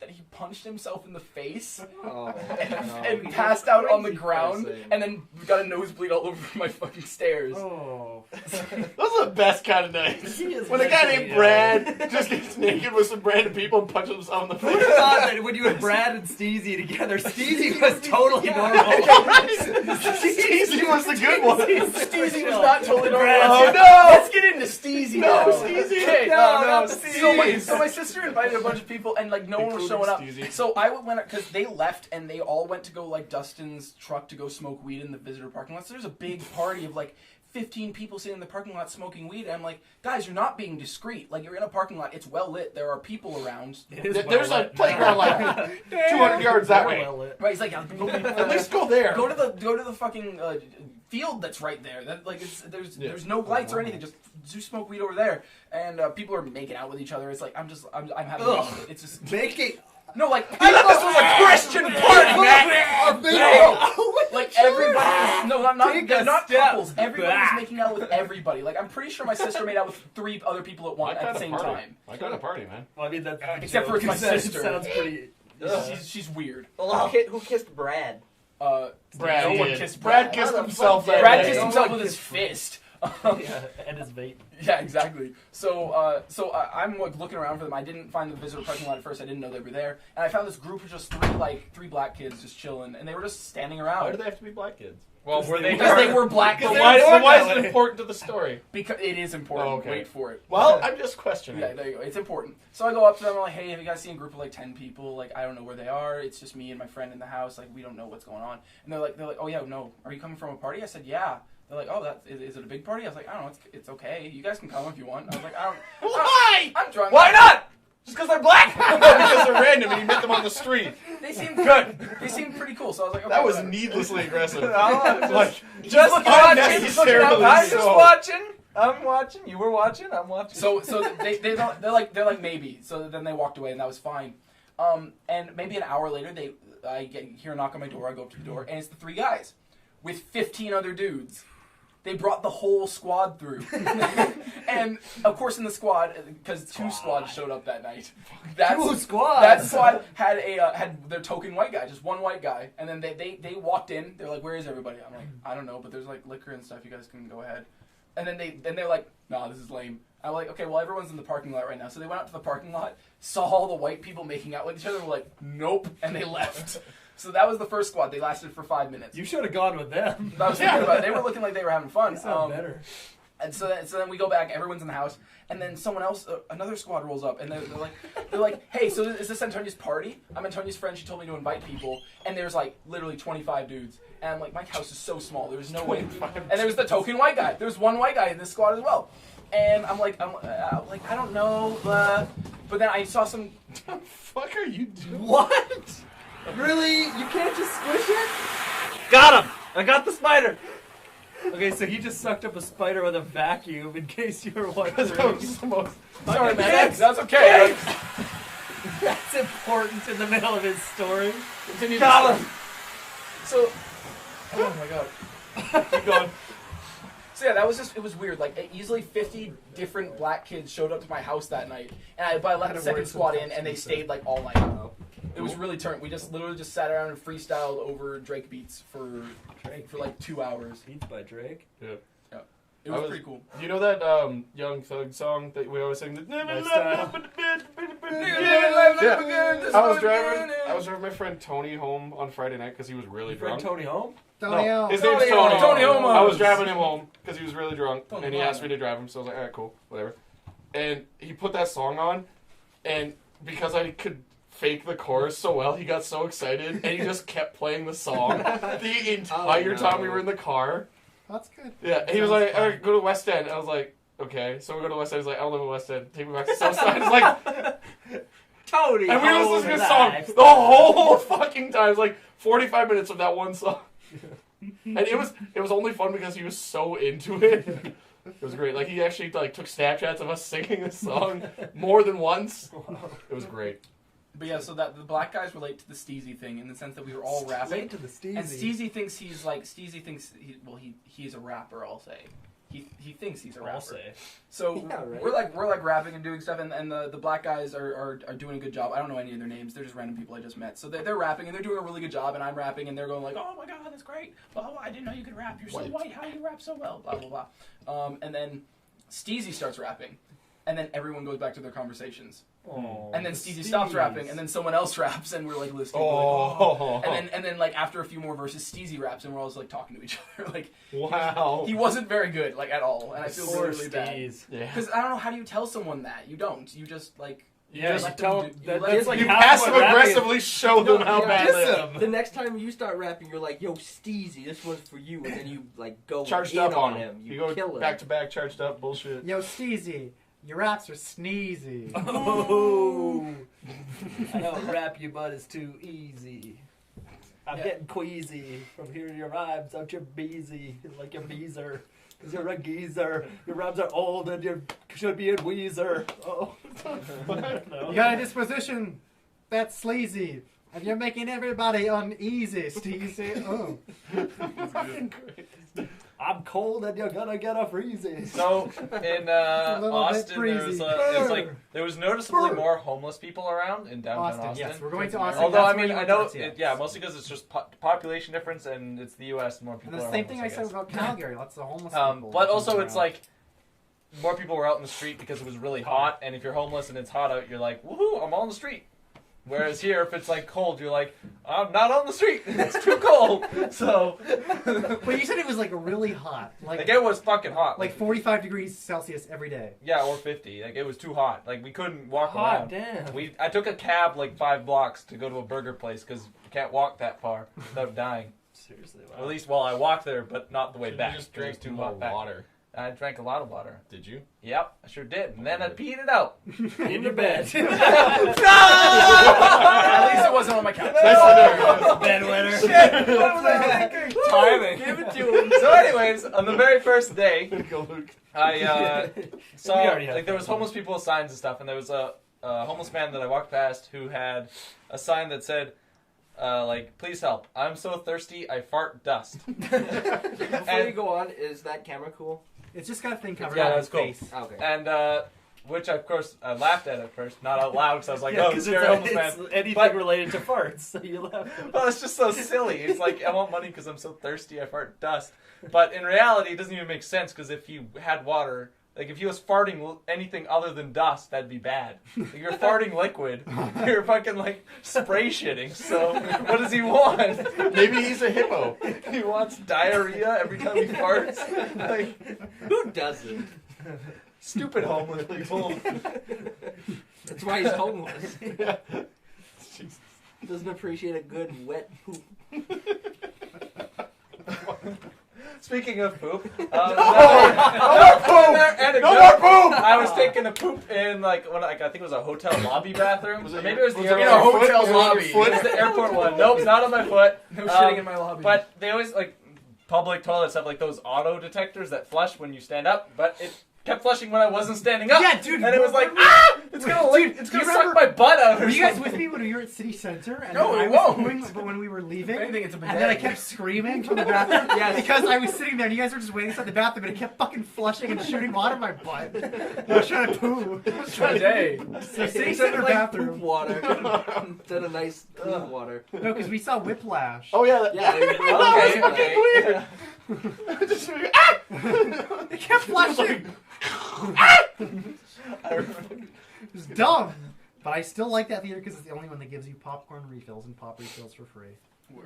that he punched himself in the face and passed out on the ground and then got a nosebleed all over my fucking stairs. Oh. Those are the best kind of nights. He is When a guy mentally named Brad just gets naked with some random people and punches himself in the Who would face. have thought that when you had Brad and Steezy together, Steezy was totally normal. Steezy was the good one. Steezy was not totally normal. Oh, no! Let's get into Steezy now. No, Steezy. Okay, not the Steezy. so my sister invited a bunch of people, and like no one was showing up. Steezy. So I went because they left, and they all went to go like Dustin's truck to go smoke weed in the visitor parking lot. So there's a big party of like 15 people sitting in the parking lot smoking weed. And I'm like, guys, you're not being discreet. Like, you're in a parking lot. It's well lit. There are people around. There's a playground like 200 yards that way. Right? He's like, At least go there. Go to the fucking field that's right there. That like there's no lights or anything. Just do smoke weed over there. And people are making out with each other. It's like I'm having fun with it. It's just Making. no like I thought this was a Christian party, man. Like everybody, not couples. Everybody was making out with everybody. Like I'm pretty sure my sister made out with 3 other people at My the kind of same party. time. My kind of party, man. Well, I mean, that's Except for it's my sister. Sounds pretty. She's weird. Well, who kissed Brad? Brad no one did. kissed Brad Brad. kissed How the himself fuck that did Brad day. kissed himself with his fist. Yeah, and his vape. Yeah, exactly. So I'm like looking around for them. I didn't find the visitor parking lot at first. I didn't know they were there, and I found this group of just three black kids just chilling, and they were just standing Why around. do they have to be black kids? Well, were they? Because they were black. But kids. why is it important to the story? Because it is important. Oh, okay. Wait for it. Well, I'm just questioning. Yeah, there you go. It's important. So I go up to them. I'm like, hey, have you guys seen a group of like 10 people? Like, I don't know where they are. It's just me and my friend in the house. Like, we don't know what's going on. And they're like, oh yeah, no. Are you coming from a party? I said, yeah. They're like, oh, is it a big party? I was like, I don't know. It's okay. You guys can come if you want. I was like, I don't. Why? I'm drunk. Why not? Just because they're black? Because they're random and you met them on the street. They seemed good. They seemed pretty cool. So I was like, okay, That was whatever. needlessly aggressive. Like, Just watching. unnecessarily I'm just so. watching. I'm watching. You were watching. I'm watching. So they're like maybe. So then they walked away and that was fine. And maybe an hour later I hear a knock on my door. I go up to the door and it's the 3 guys with 15 other dudes. They brought the whole squad through. And, of course, in the squad, because 2 squads showed up that night. That squad had their token white guy, just one white guy. And then they walked in. They're like, where is everybody? I'm like, I don't know, but there's, like, liquor and stuff. You guys can go ahead. And then they're like, nah, this is lame. I'm like, okay, well, everyone's in the parking lot right now. So they went out to the parking lot, saw all the white people making out with each other, were like, nope, and they left. So that was the first squad. They lasted for 5 minutes. You should have gone with them. I was thinking about it. They were looking like they were having fun. They sound better. And so then we go back. Everyone's in the house, and then someone else, another squad rolls up, and they're like, hey, so is this Antonia's party? I'm Antonia's friend. She told me to invite people, and there's like literally 25 dudes, and I'm like, my house is so small. There's no way. And there was the token white guy. There's one white guy in this squad as well, and I'm like, I don't know, but then I saw some. What the fuck are you doing? What? Really? You can't just squish it? got him. I got the spider. Okay, so he just sucked up a spider with a vacuum, in case you were wondering. That was the most- Sorry, man. That's okay. That's important in the middle of his story. Continue. Got him. So, oh my god. Keep going. So yeah, it was weird. Like, easily 50 different black kids showed up to my house that night, and I let the second squad in, and they stayed like all night. It was really turned. We literally just sat around and freestyled over Drake beats for like 2 hours. Beats by Drake. Yeah. It was pretty cool. You know that Young Thug song that we always sing? Yeah. I was driving my friend Tony home on Friday night because he was really Friend drunk. Tony home? No, his name's Tony. Tony Home. I was driving him home because he was really drunk, Tony and he Home. asked me to drive him. So I was like, all right, cool, whatever. And he put that song on, and because I could fake the chorus so well, he got so excited, and he just kept playing the song the entire time we were in the car. That's good. Yeah, and he was like, all right, go to West End. I was like, okay. So we go to West End. He's like, I don't live in West End. Take me back to Southside. It's like, Tony. and we listened to this song the whole fucking time. It was like 45 minutes of that one song. And it was only fun because he was so into it. It was great. Like, he actually like took Snapchats of us singing this song more than once. It was great. But yeah, so that the black guys relate to the Steezy thing in the sense that we were all rapping. Relate to the Steezy. And Steezy thinks he's a rapper. I'll say he thinks he's a rapper. I'll say. So Yeah, right. we're like rapping and doing stuff, and the black guys are doing a good job. I don't know any of their names. They're just random people I just met. So they're rapping and they're doing a really good job, and I'm rapping and they're going like, oh my god, that's great. Blah, blah, blah. I didn't know you could rap. You're so white. How do you rap so well? Blah blah blah. And then Steezy starts rapping, and then everyone goes back to their conversations. Oh, And then Steezy stops rapping, and then someone else raps, and we're like listening. Oh. Like, and then like after a few more verses, Steezy raps, and we're all just like talking to each other. Like, Wow. he wasn't very good, like at all, and I feel Poor really, really bad. Steez. Yeah. Because I don't know, how do you tell someone that? You don't. You just like Yeah, let you tell them them do- that- let that's them- like You half passive what rapping is. aggressively show them how bad diss they are. The next time you start rapping, you're like, yo, Steezy, this one's for you. And then you, like, go Charged in up on him. him. You You kill go him. back to back, charged up, bullshit. Yo, Steezy, your raps are sneezy. Oh, I don't rap you, but it's too easy. I'm Yeah. getting queasy from hearing your rhymes out your beezy, like your beezer. Cause you're a geezer. Your rhymes are old and you should be in Weezer. Oh, You got a disposition that's sleazy, and you're making everybody uneasy, Steezy. Oh. I'm cold and you're gonna get a freezy. So in a little bit Austin, breezy. there was noticeably more homeless people around in downtown Austin. Yes, we're going to Austin. Although That's I mean, where I you know, went to, yes. mostly because it's just population difference, and it's the U.S. and more people. And the are same thing I homeless, said guess. about Calgary. Lots of homeless But people. also, around. it's like more people were out in the street because it was really hot, and if you're homeless and it's hot out, you're like, woohoo, I'm on the street. Whereas here, if it's like cold, you're like, I'm not on the street. It's too cold. So, But you said it was like really hot, like it was fucking hot. like 45 degrees Celsius every day. Yeah, or 50. Like it was too hot. Like we couldn't walk Hot around. damn. I took a cab like 5 blocks to go to a burger place because you can't walk that far without dying. Seriously, At least while I walked there, but not the way You back. just 'cause it was drank too more hot back. water. I drank a lot of water. Did you? Yep, I sure did. And then I peed it out. in your bed. At least it wasn't on my couch. Bedwetter. Shit! What was I thinking? Timing. Give it to him. So, anyways, on the very first day, Go, Luke. I saw We already had like there was fun. homeless people with signs and stuff, and there was a homeless man that I walked past who had a sign that said, like, please help. I'm so thirsty, I fart dust. Before you go on, is that camera cool? It's just got a thing covered Yeah, on that's his cool. face. Okay. And, which, of course, I laughed at first, not out loud, because I was like, Yeah, oh, 'cause scary homeless man. it's anything But- related to farts, so you laugh. Well, it's just so silly. It's like, I want money because I'm so thirsty, I fart dust. But in reality, it doesn't even make sense, because if you had water, like, if he was farting anything other than dust, that'd be bad. If you're farting liquid, you're fucking, like, spray shitting. So, what does he want? Maybe he's a hippo. He wants diarrhea every time he farts? Like, Who doesn't? stupid homeless people. That's why he's homeless. Doesn't appreciate a good wet poop. Speaking of poop, No more poop! I was taking a poop in like I think it was a hotel lobby bathroom. Was Or it maybe your- it was the was it airport. on your hotel foot? It was on lobby. your foot? It was the airport one. Nope, not on my foot. No shitting in my lobby. But they always like public toilets have like those auto detectors that flush when you stand up, but it kept flushing when I wasn't standing up. Yeah, dude, And it was like, remember- it's gonna Dude, it's do you gonna suck remember- my butt out. Were Or you guys something. with me when we were at City Center? And No, then it I was won't. going, but when we were leaving, If anything, it's a and then I bidet. kept screaming from the bathroom. Yes. Because I was sitting there and you guys were just waiting inside the bathroom and it kept fucking flushing and shooting water in my butt. I was trying to poo. Today. So City It Center sounded like bathroom. poop water instead of nice clean water. No, because we saw Whiplash. Oh, yeah. Yeah. Okay, okay. Just, It kept flushing. It was dumb. But I still like that theater because it's the only one that gives you popcorn refills and pop refills for free.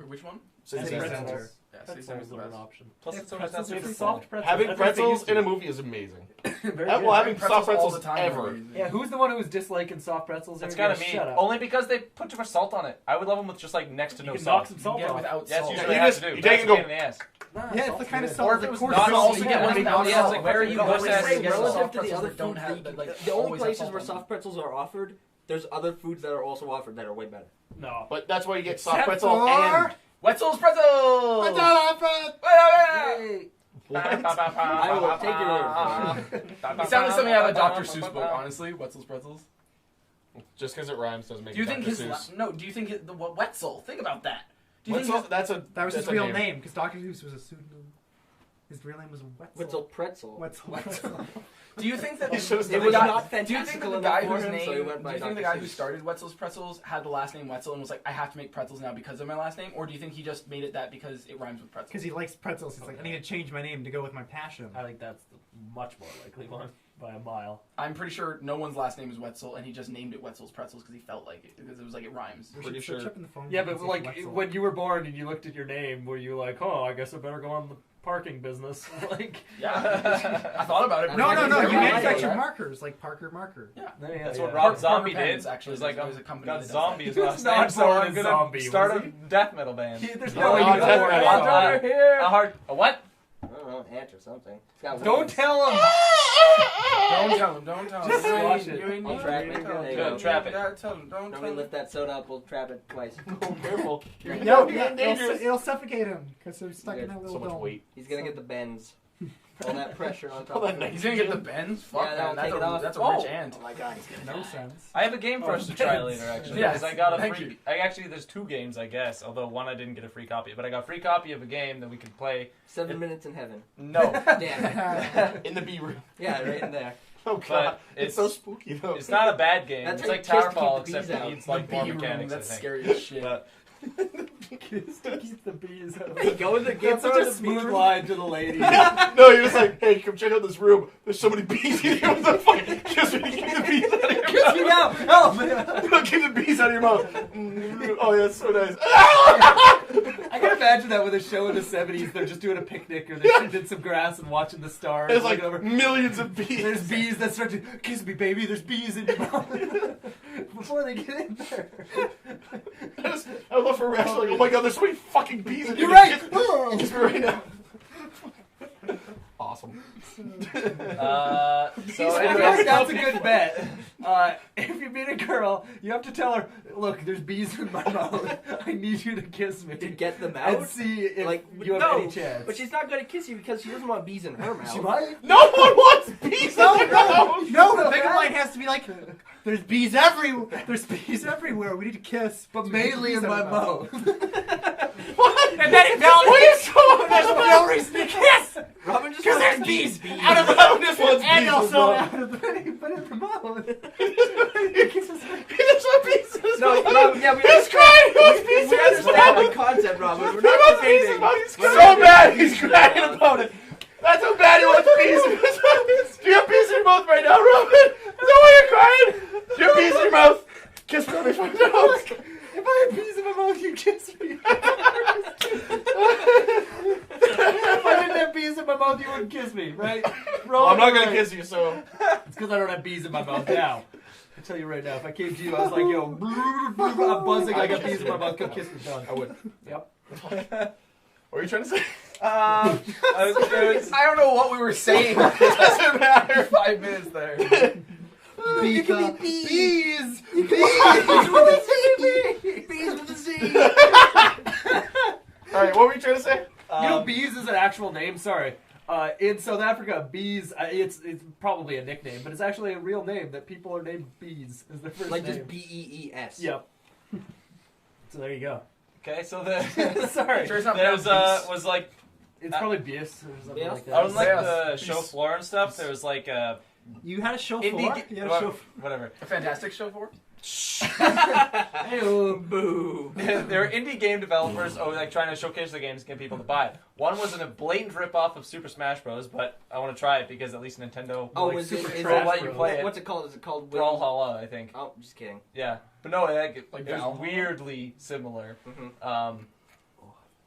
Which one? City City Center. Center. Yeah, City That's Center's always the an best. option. Plus, Yeah, it's always pretzels not are super Soft pretzels. Having That's what they pretzels used to in a be. movie is amazing. Very Well, good. having soft all pretzels the time ever. for a reason. Yeah, who's the one who was disliking soft pretzels? That's Here? kind of Yeah, me. Shut up. Only because they put too much salt on it. I would love them with just like next to You no can salt. knock some salt Yeah, off. without That's salt. usually You what I have just- to do. you That's take a and go- pain in the ass. Nah, Yeah, it's salt's the kind of good. salt. Or if like it was coarse not salt also you get get one when thing you on the knock ass, salt. like, where are you No, supposed to it's actually like get relative salt? to the other Don't food have that, like, the only always have places salt where on them. soft pretzels are offered, there's other foods that are also offered that are way better. No. But that's why you get soft Except pretzel for- and... Wetzel's Pretzels! Yay! What? I will take your word for it. It sounded something out of a Dr. Seuss book, honestly. Wetzel's Pretzels. Just because it rhymes doesn't make Do you it think Dr. his Seuss. no? Do you think the Wetzel? Think about that. Do you What's think all- that's a That was his that's a real name because Dr. Seuss was a pseudonym. His real name was Wetzel. Wetzel pretzel. Wetzel. Do you think that He should have It the was guy- not Do you think that fantastical the enough guy for whose him, name? so he went Do by you think the Dr. guy who Seuss. started Wetzel's Pretzels had the last name Wetzel and was like, I have to make pretzels now because of my last name, or do you think he just made it that because it rhymes with pretzels? Because he likes pretzels. He's like, I need to change my name to go with my passion. I think that's the much more likely one by a mile. I'm pretty sure no one's last name is Wetzel, and he just named it Wetzel's Pretzels because he felt like it, because it was like it rhymes. We Pretty should search sure. up in the phone. Yeah, and but see if like Wetzel- when you were born and you looked at your name, were you like, oh, I guess I better go on the parking business? Like, Yeah, I thought about it. No, no, no. You Everyone manufacture right? markers like Parker Marker. Yeah. That's yeah. what Parker Rob Zombie Pens, did. actually, It was like, there's a company got that does Zombie that. as He last was name, not so born I'm as gonna Zombie, start was a he? death metal band. There's No, no way no, you death know metal. what Uh, here. a hard a what? I don't know, ant or something. It's got Don't wings. tell him. Don't tell him. Don't tell him. Just You ain't- watch it. you ain't I'll need trap to it. tell him. There you Good, go. trap it. You gotta tell him. Don't When tell we him. lift that soda up, we'll trap it twice. Oh, careful. No, You're dangerous. it'll suffocate him because they're stuck in that little So much dome. weight. He's gonna get the bends. All that pressure on top All that of it. He's gonna get the bends. Fuck Yeah, that'll man, that's take it a off. that's a Oh. rich ant. Oh my god, he's gonna No die. sense. I have a game for us to try later, actually. Yes, Because I got a thank free. you. I actually there's 2 games, I guess. Although one I didn't get a free copy, but I got a free copy of a game that we could play. 7 minutes in heaven. No, Damn. In the bee room. Yeah, right in there. Oh, God. but It's so spooky, though. it's not a bad game. That's It's how like you kiss to keep Towerfall, the bees except it out. needs like more bee room, mechanics. that's I think. scary as shit. But Kiss to keep the bees out. Hey, go in the That's such a smooth line to the lady. No, you're just like, hey, come check out this room. There's so many bees in here. What the fuck? Just keep the bees out of here. Kiss me now! Help! Keep the bees out out of your mouth. Oh, yeah, that's so nice. I can imagine that with a show in the 70s. They're just doing a picnic or they're sitting in some grass and watching the stars. There's like over. millions of bees. There's bees that start to kiss me, baby. There's bees in your mouth before they get in there. I would love for reaction like, oh my god, there's so many fucking bees in here. You're right. Kiss me right now. Awesome. So I anyway, guess that's a good bet. If you meet a girl, you have to tell her, look, there's bees in my mouth. I need you to kiss me. To get them And out? see if Like, you have no, any chance. but she's not going to kiss you because she doesn't want bees in her mouth. She might. No one wants bees in their mouth. No, the pickup line has to be like, there's bees everywhere. There's bees everywhere. We need to kiss, But mainly in my mouth. What? And then it there's no reason to kiss Robin just because wants there's bees Out of the mouth, this one's and bees. also out of the. But in the mouth. There's no bees in his No, mouth. Robin, yeah, we He's crying. He wants bees We in his understand mouth. the concept, Robin. We're He not wants bees in his debating. mouth. He's so mad. He's crying about it. That's how bad he wants bees in his mouth. Do you have bees in your mouth right now, Robin? Is that why you're crying? Do you have bees in your mouth? Kiss me on my phone. No. If I had bees in my mouth, you kiss me. If I didn't have bees in my mouth, you wouldn't kiss me, right? Well, I'm not gonna kiss you, so. It's because I don't have bees in my mouth now. I tell you right now, if I came to you, I was like, yo, I'm buzzing, I got bees in my mouth, come kiss me, done. I would. Yep. What were you trying to say? I don't know what we were saying. It doesn't matter. 5 minutes there. Bees with a Z. Alright, what were you trying to say? You know, bees is an actual name. Sorry. In South Africa, bees. It's probably a nickname, but it's actually a real name that people are named bees. Is their first Like name. just BEES. Yep. So there you go. okay, so the Sorry. Sure it's not there's pronounced was like It's probably bees or something Yes. like that. on like Yes. the show floor and stuff. There was like a You had a show indie floor. You had a show. whatever. a fantastic show for? Hey-o. Boo. There were indie game developers, like trying to showcase the games, get people to buy it. One was a blatant rip-off of Super Smash Bros, but I want to try it because at least Nintendo Oh, Like is it? Super Is Trash it let you play it. What's it called? Is it called Brawlhalla, I think. Oh, just kidding. Yeah, but no, like, it was Valhalla? weirdly similar. Mm-hmm.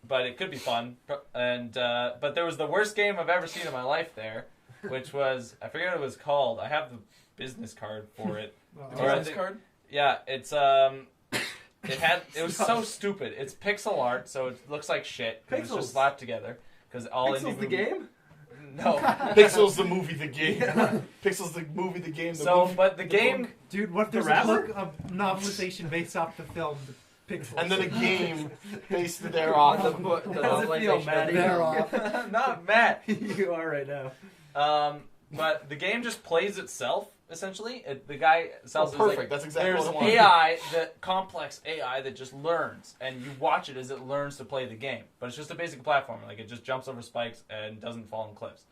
But it could be fun. And but there was the worst game I've ever seen in my life there, which was I forget what it was called. I have the business card for it. The Or I business think- card? Yeah, it's it was so stupid. It's pixel art, so it looks like shit. 'Cause it's Pixels. just slapped together. Because all Pixel's indie the movie- game? No. Pixels the movie, the game. Pixels the movie, the game, the So, movie. but the game. Dude, what if there's a rapper? book of novelization based off the film The Pixels? And then a game based The thereof. book. The How's it feel, novelization Matt? of the- Thereof. Not Matt. You are right now. But the game just plays itself, essentially. The guy sells Oh, perfect. That's exactly there's what I want. AI, the complex AI that just learns, and you watch it as it learns to play the game. But it's just a basic platformer. Like, it just jumps over spikes and doesn't fall in cliffs.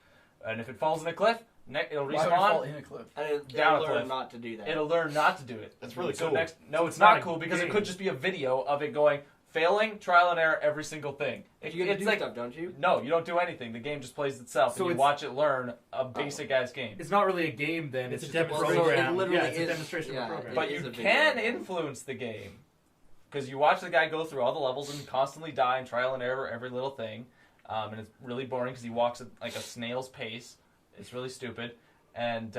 And if it falls in a cliff, it'll Why would it fall respawn. in a cliff? And Down a it'll learn cliff. not to do that. It'll learn not to do it. That's really So cool. no, So it's it's not not a cool because it game. could just be a video of it going, failing, trial and error, every single thing. You get to It's do like, stuff, don't you? no, you don't do anything. The game just plays itself, So and you it's- watch it learn a basic-ass game. It's not really a game then. It's It's, a just a demonstration. program. It literally yeah, it's is- a demonstration yeah, of a program. But It you is a video can game. influence the game. Because you watch the guy go through all the levels and constantly die and trial and error every little thing. And it's really boring because he walks at like a snail's pace. It's really stupid. And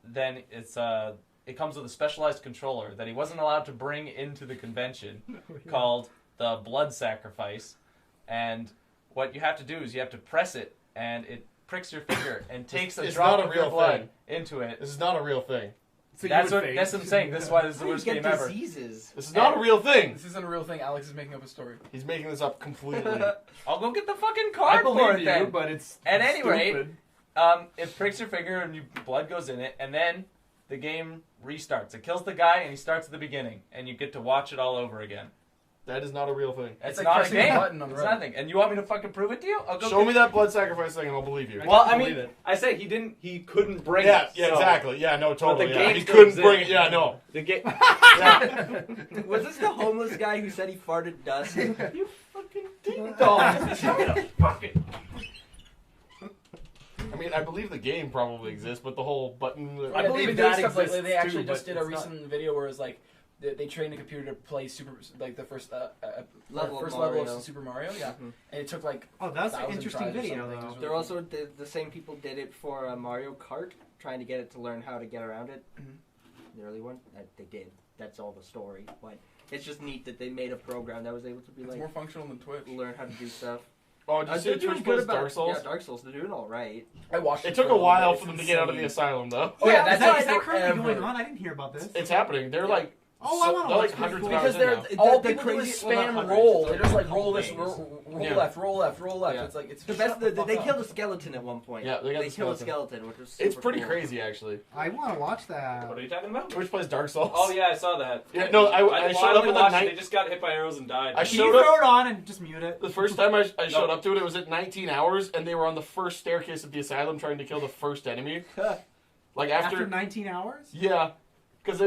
then it comes with a specialized controller that he wasn't allowed to bring into the convention called the Blood Sacrifice. And what you have to do is you have to press it, and it pricks your finger and takes a It's drop not a of your real blood thing. into it. This is not a real thing. So you That's would what faint. that's what I'm saying. This is why this is the How do worst you game get ever. diseases? This is not a real thing. This isn't a real thing. Alex is making up a story. He's making this up completely. I'll go get the fucking I card for believe it you, then. but it's At any rate, stupid. It pricks your finger and blood goes in it, and then the game restarts. It kills the guy, and he starts at the beginning, and you get to watch it all over again. That is not a real thing. It's like not a pressing a game. button on the It's road. nothing. And you want me to fucking prove it to you? I'll go Show me that blood sacrifice thing and I'll believe you. Well, I believe mean, it. I say he couldn't bring Yeah, it. yeah, so exactly. Yeah, no, totally. the Yeah. game He still couldn't bring it. exists. Yeah, no. The game. Yeah. Was this the homeless guy who said he farted dust? You fucking ding dong. Fucking. I mean, I believe the game probably exists, but the whole button. I believe believe doing that stuff like exists they actually too, just but did a it's not- recent video where it was like they trained a computer to play the first Level first of level Mario. of Super Mario. Yeah, Mhm. and it took like Oh, that's an 1,000 interesting tries or video, something. though. It was They're really also the same people did it for Mario Kart, trying to get it to learn how to get around it. Mhm. The early one, they did. That's all the story. But it's just neat that they made a program that was able to be it's like more functional than Twitch. learn how to do stuff. Oh, did you say They're doing Twitch good plays about Dark Souls? Yeah, Dark Souls. They're doing all right. I watched It for took a little while bit. for them It's to get out of the insane. asylum, though. Oh yeah, that's is that like currently forever. going on? I didn't hear about this. It's happening. They're like, Oh, I wanna they're like watch hundreds of this hours Because in they're now. all the people do crazy- is well, not spam hundreds, roll. it's They're just like like roll this, days. roll Yeah. left, roll left, roll left. Yeah. It's like it's The shut best. the They fuck killed up. a skeleton at one point. Yeah, they got the killed a skeleton. skeleton, which was It's super pretty cool. crazy, actually. I want to watch that. What are you talking about? Twitch plays Dark Souls. Oh yeah, I saw that. Yeah, no, I showed up only in the watched it. night. They just got hit by arrows and died. I Can showed you up- throw it on and just mute it? The first time I showed up to it, it was at 19 hours, and they were on the first staircase of the asylum trying to kill the first enemy. Like After 19 hours? yeah, because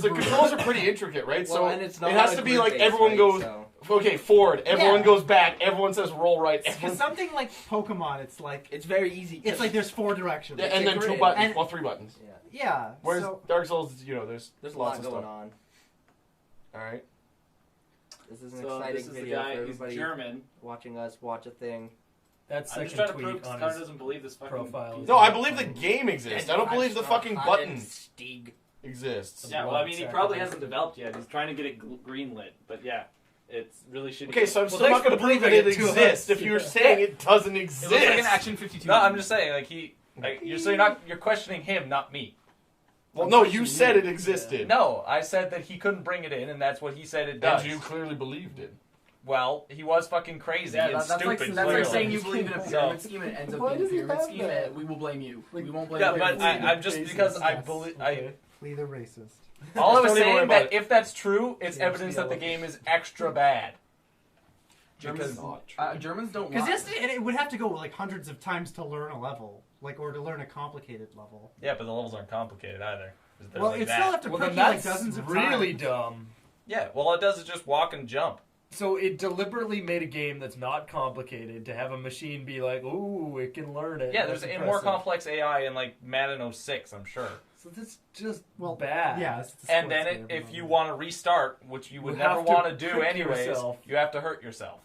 the controls are pretty intricate, right? Well, so and it's not it has on to a be grid like base, everyone right? goes So- okay forward, everyone Yeah. goes back, everyone says roll right, Because everyone, something like Pokemon, it's like It's very easy. it's like there's 4 directions. yeah, and a then 2 grid. buttons, And- well 3 buttons. Yeah. Yeah. Whereas So, Dark Souls, there's There's a lots lot of going stuff. on. All right. This is an So exciting this is the video guy. for He's everybody German. watching us watch a thing. That's I'm just second trying to prove tweet on Connor his doesn't believe this fucking profile. No, I believe the game exists. I don't believe the fucking button Stig. exists. Yeah, well, I mean, he probably hasn't developed yet. He's trying to get it greenlit, but yeah, it's really shitty. Okay, so I'm Well, still not thanks going for to prove that proving it it to exists us. if you're saying it doesn't It exist. looks like an Action 52. No, I'm just saying, like you're questioning him, not me. Well, no, you said it existed. No, I said that he couldn't bring it in, and that's what he said it does. And you clearly believed it. Well, he was fucking crazy Yeah, and that's like stupid. that's like clearly. saying you believe in a So- pyramid scheme and it ends up Why being a does he pyramid have scheme. that? And we will blame you. We won't blame. Yeah, the but pyramid scheme. I'm just because I Yes. believe. Okay. Flee the racist. All I was Don't even worry saying about that if that's true, it's Change evidence the that the yellow. game is extra bad. Germans, Because- Germans don't Because lie. it would have to go like hundreds of times to learn a level, like or to learn a complicated level. Yeah, but the levels aren't complicated either. They're Well, like it that. still have to Well, prep then you like that's dozens of really times. dumb. Yeah, well, all it does is just walk and jump. So it deliberately made a game that's not complicated to have a machine be like, "Ooh, it can learn it." Yeah, there's That's a more impressive. complex AI in like Madden 06, I'm sure. So that's just Well, bad. Yeah. It's a And sports then game, if you but- want to restart, which you would You never have to want to do prick anyways, yourself. you have to hurt yourself.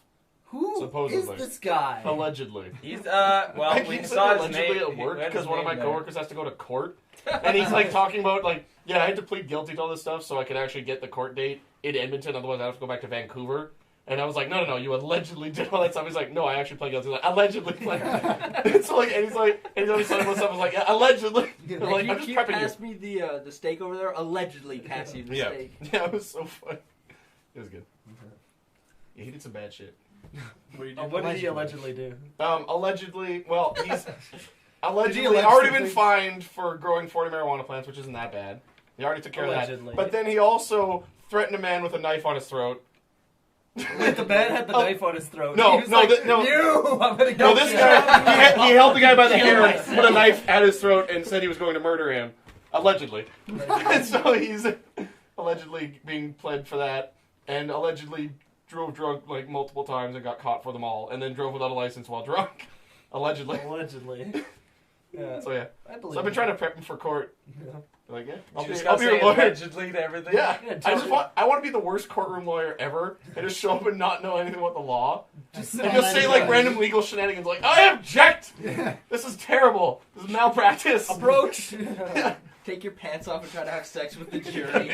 Who Supposedly. is this guy? Allegedly. He's I well, we keep saying saw his allegedly name at work he had because his one of my name there. coworkers has to go to court, and he's like talking about like, yeah, I had to plead guilty to all this stuff so I could actually get the court date in Edmonton. Otherwise, I have to go back to Vancouver. And I was like, no, you allegedly did all that stuff. He's like, no, I actually pled guilty. He's like, allegedly. Like, so like, and he's always talking about stuff. I was like, yeah, allegedly. I'm like, I'm just you prepping pass me the steak over there. Allegedly pass you the you. steak. Yeah, it was so funny. It was good. Yeah, he did some bad shit. What do you Oh, what did he allegedly do? Allegedly, well, he's allegedly allege already been something? fined for growing 40 marijuana plants, which isn't that bad. He already took care Allegedly. of that. But then he also threatened a man with a knife on his throat. Wait, the man had the Oh. knife on his throat. No, He was no, like, no. You! I'm gonna No, go this kill guy, you." he held the guy by the Kill hair, myself. put a knife at his throat, and said he was going to murder him. Allegedly. And so he's allegedly being pled for that, and allegedly drove drunk like multiple times and got caught for them all, and then drove without a license while drunk. Allegedly. Allegedly. Yeah, So yeah. I believe So I've been trying to prep him for court. Yeah. Like, yeah, You just I'll gotta be say your lawyer. allegedly to everything. Yeah, Yeah, I just totally. want to be the worst courtroom lawyer ever, and just show up and not know anything about the law, Just and just say like random legal shenanigans, like I object. This is terrible. This is malpractice. approach. Take your pants off and try to have sex with the jury.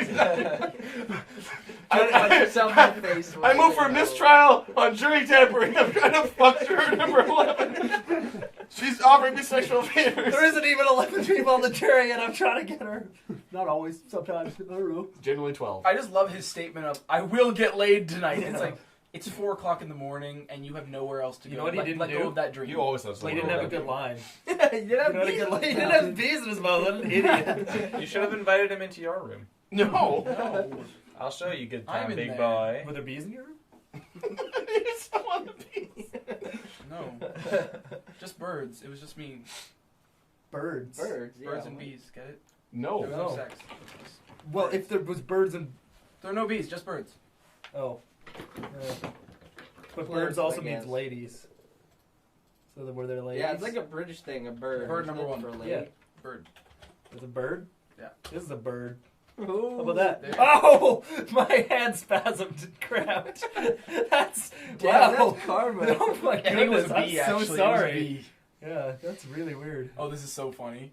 I, Punch yourself in the face. I move for mistrial on jury tampering. I'm trying to fuck juror number 11. She's offering me sexual favors. There isn't even 11 people on the jury, and I'm trying to get her. Not always. Sometimes. I don't know. Generally 12. I just love his statement of "I will get laid tonight." It's like it's 4 o'clock in the morning and you have nowhere else to go. You know what he didn't let do? go of that dream. You always have He something. didn't have a good line. You didn't have He didn't have bees in his mouth. What an idiot. You should have invited him into your room. No. No. I'll show you good I'm time, in big there. boy. Were there bees in your room? You still want the piece. No. Just birds. It was just me. Birds. Birds. Yeah. Birds and bees. Get it? No. There was No. no sex. Well, if there was birds and... There are no bees. Just birds. Oh. But Plants, birds also I means guess. ladies. So were there ladies? Yeah, it's like a British thing. A bird. Bird isn't number it, one. For lady. Yeah. Bird. It's a bird? Yeah. This is a bird. How about that? Oh, my hand spasmed and cramped. That's Damn, wow. that's karma. Oh my I think it was goodness, a I'm B, so actually. It was a sorry. B. Yeah, that's really weird. Oh, this is so funny.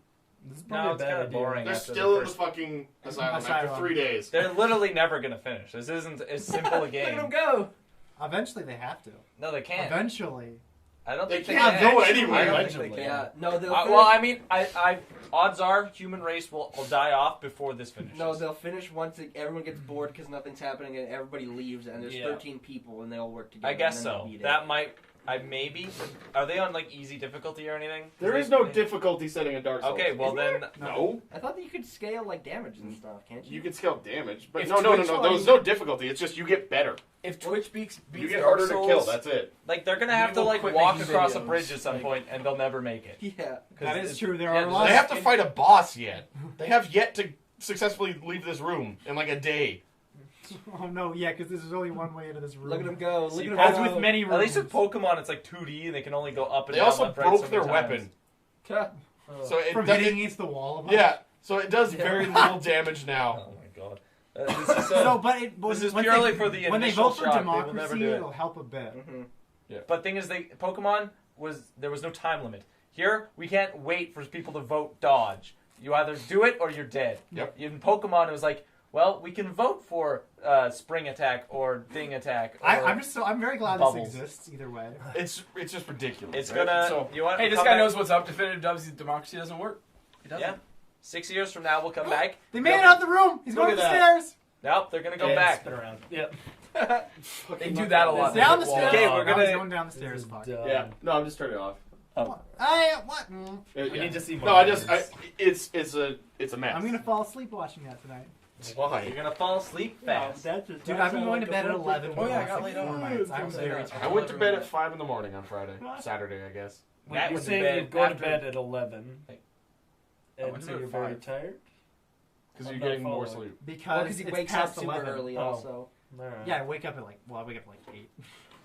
This is No, probably it's a bad kind of idea. boring. They're after still the in the first... fucking asylum Asylum. after 3 days. They're literally never gonna finish. This isn't as simple a Look at him game. go. Eventually, they have to. No, they can't. Eventually. I don't They think they can't can. go I anywhere don't eventually. think they can. Yeah, no, they'll Well, I mean, I odds are human race will die off before this finishes. No, they'll finish once everyone gets bored because nothing's happening and everybody leaves and there's Yeah. 13 people and they all work together. I guess and then they'll so. beat it. That might. Maybe. Are they on like easy difficulty or anything? There is no difficulty setting in Dark Souls. Okay, well Isn't then. No. I thought that you could scale like damage and stuff, can't you? You can scale damage, but If no. Twitch There's no difficulty. It's just you get better. If Twitch beats You get Dark harder Souls, to kill. That's it. Like they're gonna We have to will like quit walk making across a videos. bridge at some point, and they'll never make it. Yeah. 'Cause That is it's- true. There yeah, are there's lots. They have to fight a boss yet. They have yet to successfully leave this room in like a day. Oh no, yeah, because there's only one way into this room. Look at him go. Look See, at him As go. with many rooms. At least with Pokemon, it's like 2D, and they can only go up and They down. also left, right, broke so their many weapon. times. So it from does, hitting against the wall. yeah. So it does very little damage now. Oh my god. This is So, but this is when purely they, for the when they initial vote for shock, they will never democracy, do it. it'll help a bit. Mhm. But thing is, Pokemon there was no time limit. Here, we can't wait for people to vote dodge. You either do it or you're dead. Yep. In Pokemon, it was like, well, we can vote for Spring Attack or Ding Attack. Or I'm very glad Bubbles. this exists either way. It's just ridiculous. It's right? gonna. So, You want? hey, this come guy back- knows what's up. Definitive Dubs, democracy doesn't work. It doesn't. Yeah. 6 years from now, we'll come back. They made it out the room. He's Look going at upstairs. Nope, they're gonna go Yeah, back. spin around. Yep. They do that a lot. They Down hit the walls. stairs. Okay, we're Now gonna- he's going down the stairs. Fuck. yeah. No, I'm just turning it off. What? We need to see more. No, videos. it's a mess. I'm gonna fall asleep watching that tonight. Why? You're gonna fall asleep fast. Dude, I've been going to bed at 11. Oh, yeah, I for got the laid last, up. 4 nights. I'm I was very there. tired. I went to bed at 5 in the morning on Friday. Saturday, I guess. Wait, Matt you're went to saying bed you're going to after- bed at 11, Hey. I and went to so bed you're at very 5. tired? Because I'm you're not getting more following. sleep. Because he it's wakes past up super 11. early Oh. also. All right. Yeah, I wake up at like I wake up at like 8.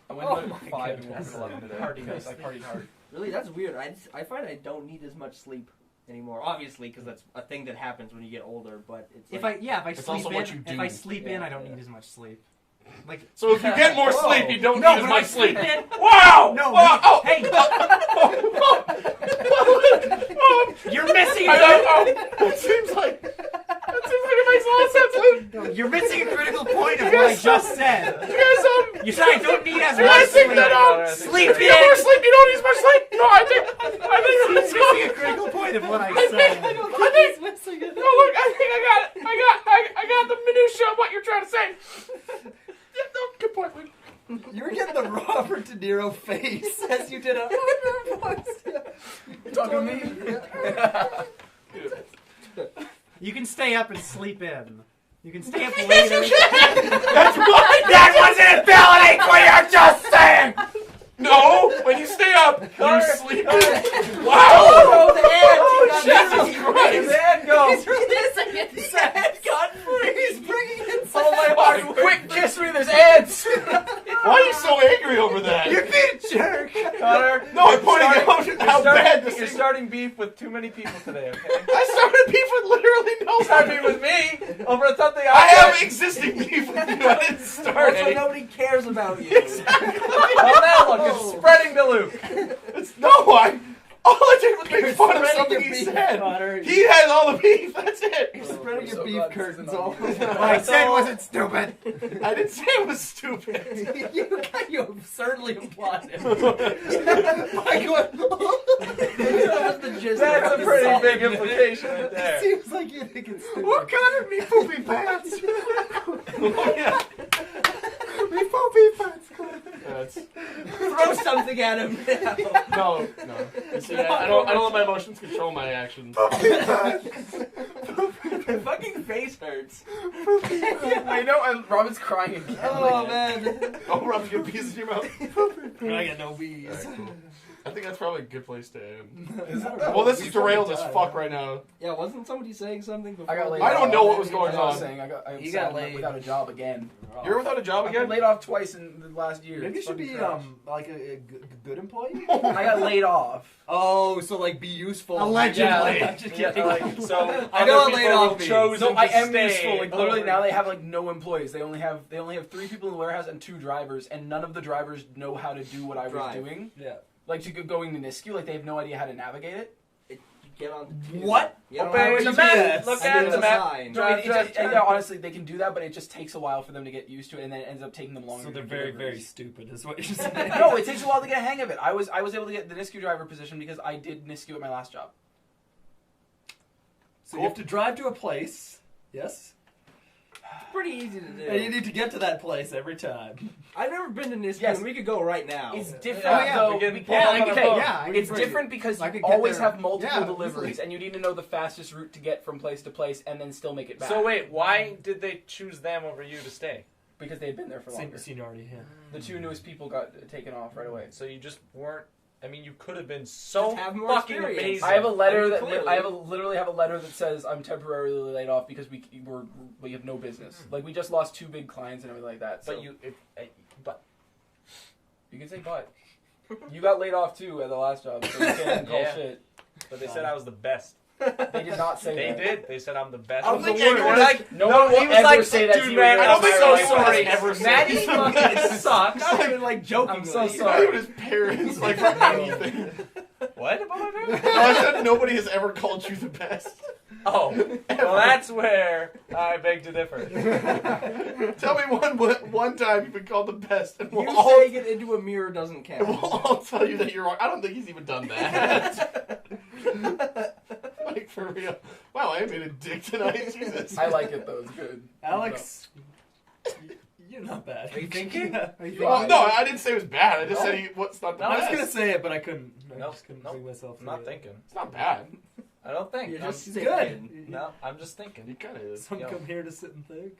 I went Oh to bed my at 5 and woke up goodness. at 11 today. Party night. I partied hard. Really, that's weird. I find I don't need as much sleep anymore. Obviously, because that's a thing that happens when you get older. But it's If like, I It's sleep also in, what you if do. I sleep in, Yeah, I don't yeah. need as much sleep. Like So if you get more Whoa. sleep, you don't no, need as when I much sleep. in, Wow! no, Oh, hey, you're missing. It seems like it makes a lot of sense. Luke. You're missing a critical point of what I just said. You guys, You said I don't need as you much guys think sleep. that Sleep if you get more in. sleep, you don't need as much sleep? No, I think You're that's missing a critical point of what I said. No, look, I think I got it. I got the minutia of what you're trying to say. Yeah, no, good point, Luke. you were getting the Robert De Niro face as you did a. You talking to me? You can stay up and sleep in. You can stay up later. That's why. That wasn't validating what you're just saying. No, when you stay up, you sleep. Wow. Oh, the ant! Jesus Christ. The ant goes. He's got free. He's bringing in. Oh my god! Quick, kiss me. There's ants. Why are you so angry over that? You're being a jerk. Connor, No, I'm you're pointing starting- out how bad this You're is. starting beef with too many people today, okay? I started beef with literally no Starting one. with me over something I have existing beef with you. I didn't start Also, any. nobody cares about you. Oh, now look, it's spreading to Luke. It's, no, all I did was make You're fun of spreading something your he beef, said. Connor. He has all the beef. That's it. You're spreading I'm your so beef glad this curtains isn't all on over. What I said wasn't stupid. I didn't say it was stupid. You certainly implied it. That was the gist That's of a the pretty song. big implication right It there. seems like you think it's stupid. What kind of me poopy pants? Oh, yeah. Me poopy pants. That's, Throw something at him now. no. You see, I don't let my emotions control my actions. Your fucking face hurts. I know, and Robin's crying again. Oh man. Oh, rub your bees in your mouth. I got no bees. Alright, cool. I think that's probably a good place to end. Is it? Well, this We is derailed probably as died, fuck yeah. right now. Yeah, wasn't somebody saying something before? I got laid I don't off. know what was going As I was on. saying, I You sat got laid. without a job again. You're without a job I've been again? laid off twice in the last year. Maybe you It's should fucking be trash. like a good employee. I got laid off. Oh, so like be useful. Allegedly. Yeah, like, so I know other what laid people off were means. chosen No, I to am stay. useful. Like literally now they have like no employees. They only have 3 people in the warehouse and 2 drivers, and none of the drivers know how to do what I was Drive. doing. Yeah. Like to going to Nisku, like they have no idea how to navigate it. Get on the queue. What? You don't Obey have the to map. GPS. Look And at there's the a map. sign. No, yeah, honestly, they can do that, but it just takes a while for them to get used to it, and then it ends up taking them longer. So they're to very, deliveries. very stupid, is what you're saying. No, it takes a while to get a hang of it. I was able to get the Nisku driver position because I did Nisku at my last job. So you have to drive to a place. Yes. It's pretty easy to do. And you need to get to that place every time. I've never been to Nisku, Yes. and we could go right now. It's different Oh, yeah, though. we can because- pull up on a okay, boat. Yeah, I it's can- different because I you could get always there. have multiple Yeah, deliveries, easily. and you need to know the fastest route to get from place to place, and then still make it back. So wait, why did they choose them over you to stay? because they had been there for longer. Seniority, yeah. The 2 newest people got taken off right away. So you just weren't. I mean, you could have been so Just have more fucking experience. amazing. I have a letter I mean, that clearly. literally have a letter that says I'm temporarily laid off because we have no business. Like we just lost 2 big clients and everything like that. So but you can say but. You got laid off too at the last job, so you can't call Yeah. shit. they said I was the best. They did not say They that. did. They said I'm the best. I don't think the anyone worst. like. No one will he was ever like, say that dude, to you. man, in your I'm life. so Like, sorry. ever say Maddie that. fucking sucks. Not even like joking. I'm so Not sorry. even his parents, like, for anything. What about my No, parents? I said nobody has ever called you the best. Oh, well, that's where I beg to differ. Tell me one time you've been called the best, and You we'll all, saying it into a mirror doesn't and we'll count. all tell you that you're wrong. I don't think he's even done that. Like, for real. Wow, I made a dick tonight. Jesus. I like it though. It's good. Alex, you're not bad. Are you thinking? Yeah. Are you Well, thinking- no, I didn't say it was bad. I just said what's not the I was best. gonna say it, but I couldn't. I Nope, just couldn't nope. bring myself. I'm not to thinking. It's not bad. I don't think. You're I'm- just It's thinking. good. No, I'm just thinking. He kind of is. Some Yo. come here to sit and think.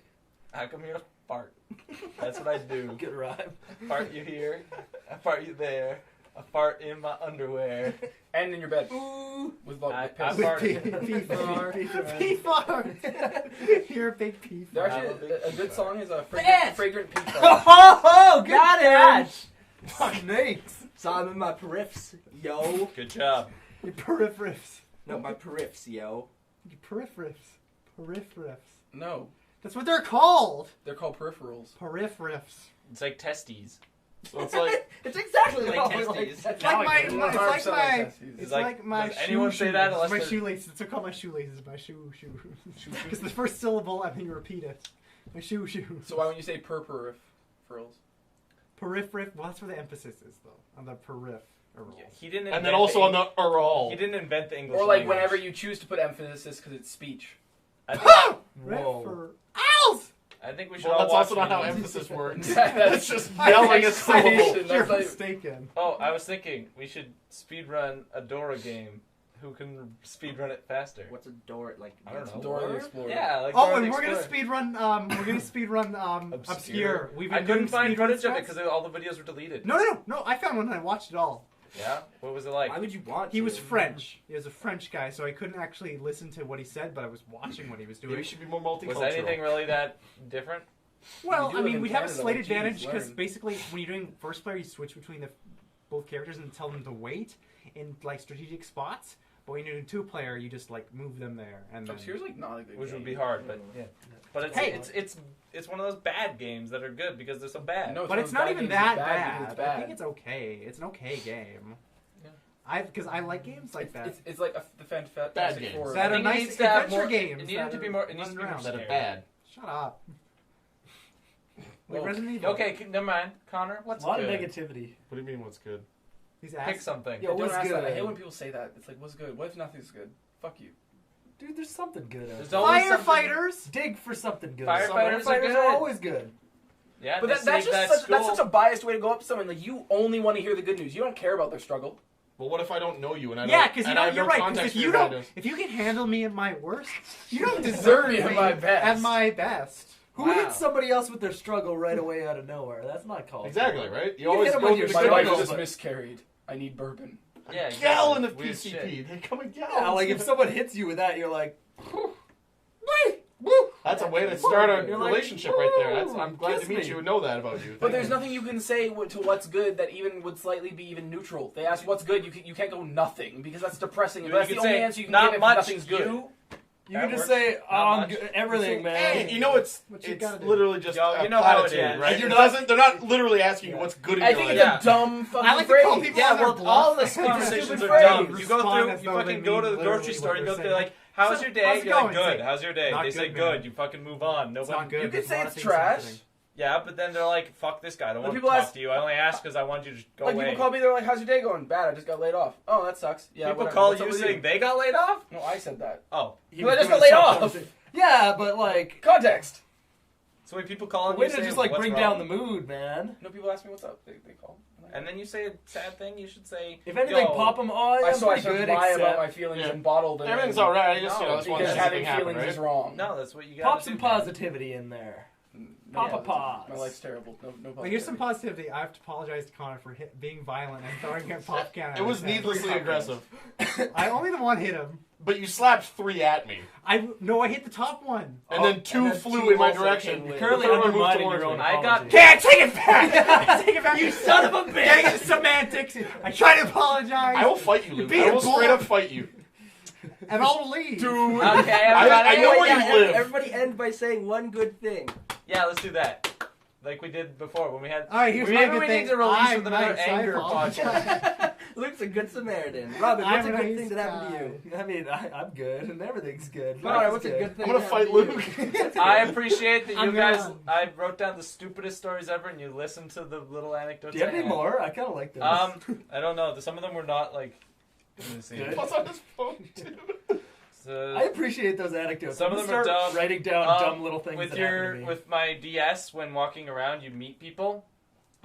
I come here to fart. That's what I do. Good rhyme. I fart you here. I fart you there. I fart in my underwear. And in your bed. Ooh. With I piss. farted. Pee fart. Pee fart. You're a big pee There fart. actually a good song is a Yes. fragrant pee fart. Oh, Got it. Snakes. So I'm in my periffs, yo. Good job. Your peripherals. No, my periffs, yo. Your peripherals. Peripherals. No, That's what they're called. they're called peripherals. Peripherals. It's like testes. So it's like, It's exactly No, like like testes. It's Now like I my, get it. my It's it's hard like to my, say testes. it's like, like my does shoe. anyone say that unless my they're- shoelaces. They're called my shoelaces. My shoe. Because the first syllable, and then you repeat it. My shoe. So why when you say peripherals? Peripheral. Well, that's where the emphasis is, though, on the peripheral. He didn't. and then invent also the on the oral. He didn't invent the English. Or like language. whenever you choose to put emphasis because it's speech. I think, Whoa. I think we should Well, all that's watch also not how videos. emphasis works. That's It's just yelling a syllable. Exclamation. You're That's like, mistaken. Oh, I was thinking we should speedrun a Dora game. Who can speedrun it faster? What's a door like? I don't know. Dora the Explorer. Yeah, like Oh, Dora and the we're gonna Explorer. speed run. Obscure. We've been I couldn't doing find speedrun footage of it strats. because all the videos were deleted. No. I found one and I watched it all. Yeah, what was it like? Why would you want? He to? was French. He was a French guy, so I couldn't actually listen to what he said, but I was watching what he was doing. Maybe we should be more multicultural. Was anything really that different? Well, We do I live mean, in we'd have a Canada, slight like, advantage geez, because learn. basically, when you're doing first player, you switch between both characters and tell them to wait in like strategic spots. But when you're doing 2-player, you just like move them there and then. Obscure's like not a good Which game. would be hard, but yeah. But it's Hey. it's one of those bad games that are good because they're so bad. No, But it's one not of even those bad that games bad. because it's I bad. think it's okay. It's an okay game. Yeah. Because I like games like that. It's like the Fantastic Bad games. Four. That I are think it nice needs to have adventure more- games It needed that to be are more. It needs to be running more around. that are scary. bad? Shut up. Like Well, Resident Evil. Okay, never mind. Connor, what's A lot good? of negativity. What do you mean? What's good? He's Pick asked. something. Yo, Don't what's ask that. I good? hate when people say that. It's like, what's good? What if nothing's good? Fuck you. Dude, there's something good. Out There's there. always something- Firefighters. Dig for something good. Firefighters are Firefighters good. are always good. Yeah, But they that's saved just that that's school. such a biased way to go up to someone. Like you only want to hear the good news. You don't care about their struggle. Well, what if I don't know you and I don't? Yeah, because and I have you're no right. 'Cause context if for you your don't, guidance? if you can handle me at my worst, you don't Deserve deserve me me at my best. At my best. Who Wow. hits somebody else with their struggle right away out of nowhere? That's not called. Exactly right. You You always hit 'em go with through your the My good wife struggle, news. just miscarried. I need bourbon. Yeah, exactly. Gallon of Weird PCP. shit. They come in gallons. Yeah, like if someone hits you with that, you're like, That's a way to start a You're like, relationship right there. I'm glad kiss to meet me. you and know that about you. But there's nothing you can say to what's good that even would slightly be even neutral. They ask what's good, you can't go nothing because that's depressing. You That's the can only say, answer you can not give if much, nothing's good. you. you That can just works. say, Not much. everything, man. Hey, you know it's What you gotta do. literally just Yo, a you know how it platitude, is. right? And you're It not- doesn't- they're not literally asking you what's good in I your think life. it's a dumb fucking I like to phrase. call people Yeah, on their well, bluff. all the It's a conversations stupid are phrase. dumb. You go Respond through, as you though they fucking go mean to the literally grocery what store and they're go through saying. like, how's So, your day? how's it You're like, going? good. It's How's your day? not They say good, man. good. You fucking move on. It's Nobody. not good. You could There's a say lot it's of things trash. happening. Yeah, but then they're like, fuck this guy. I don't When want to people talk ask- to you. I only ask because I want you to go Like away. people call me, they're like, "How's your day going?" Bad. I just got laid off. Oh, that sucks. Yeah. People whatever. call What's up you with saying they got laid off? No, I said that. Oh. He But I was just got doing laid something. off. Yeah, but like, Context. So when people call way you to say, just like what's bring wrong? down the mood, man. No, people ask me what's up. They call. And then you say a sad thing, you should say, If anything, yo, pop them on. I saw I pretty should good, lie about except my feelings Yeah. and bottled. And Everything's all right. I just, No, just want because to see having something happen, feelings right? is wrong. No, that's what you got. pop some positivity in there. Pop a that's- pause. My life's terrible. No. But here's some positivity. I have to apologize to Connor for being violent and throwing a pop can. It was needlessly aggressive. I only the one hit him. But you slapped 3 at me. I hit the top one. And then 2 and then flew 2 in my also direction. came with- Currently The third one moved undermining towards your own me. I got- apology. Can't take it back. Take it back. You son of a bitch. Semantics. I try to apologize. I will fight you, Luke. Be I a will straight bull. up fight you. And I'll leave. Dude. Okay, I know where you live. Everybody end by saying one good thing. Yeah, let's do that. Like we did before when we had. All right, here's my Maybe good we thing. need to release I'm with another nice. I anger apologize. podcast. Luke's a good Samaritan. Robin, what's I'm a a good nice thing that happened to you? I mean, I'm good, and everything's good. Connor, Life is what's a good thing? I'm gonna that fight happened to you? Luke. I appreciate that you I'm guys. done. I wrote down the stupidest stories ever, and you listened to the little anecdotes. Do you have I any had. more? I kind of like those. I don't know. Some of them were not like. Let me see. Good. What's on his phone, too? So, I appreciate those anecdotes. Some I'm of gonna them are start dumb. writing down dumb little things with that happen your to me. with my DS when walking around, you meet people.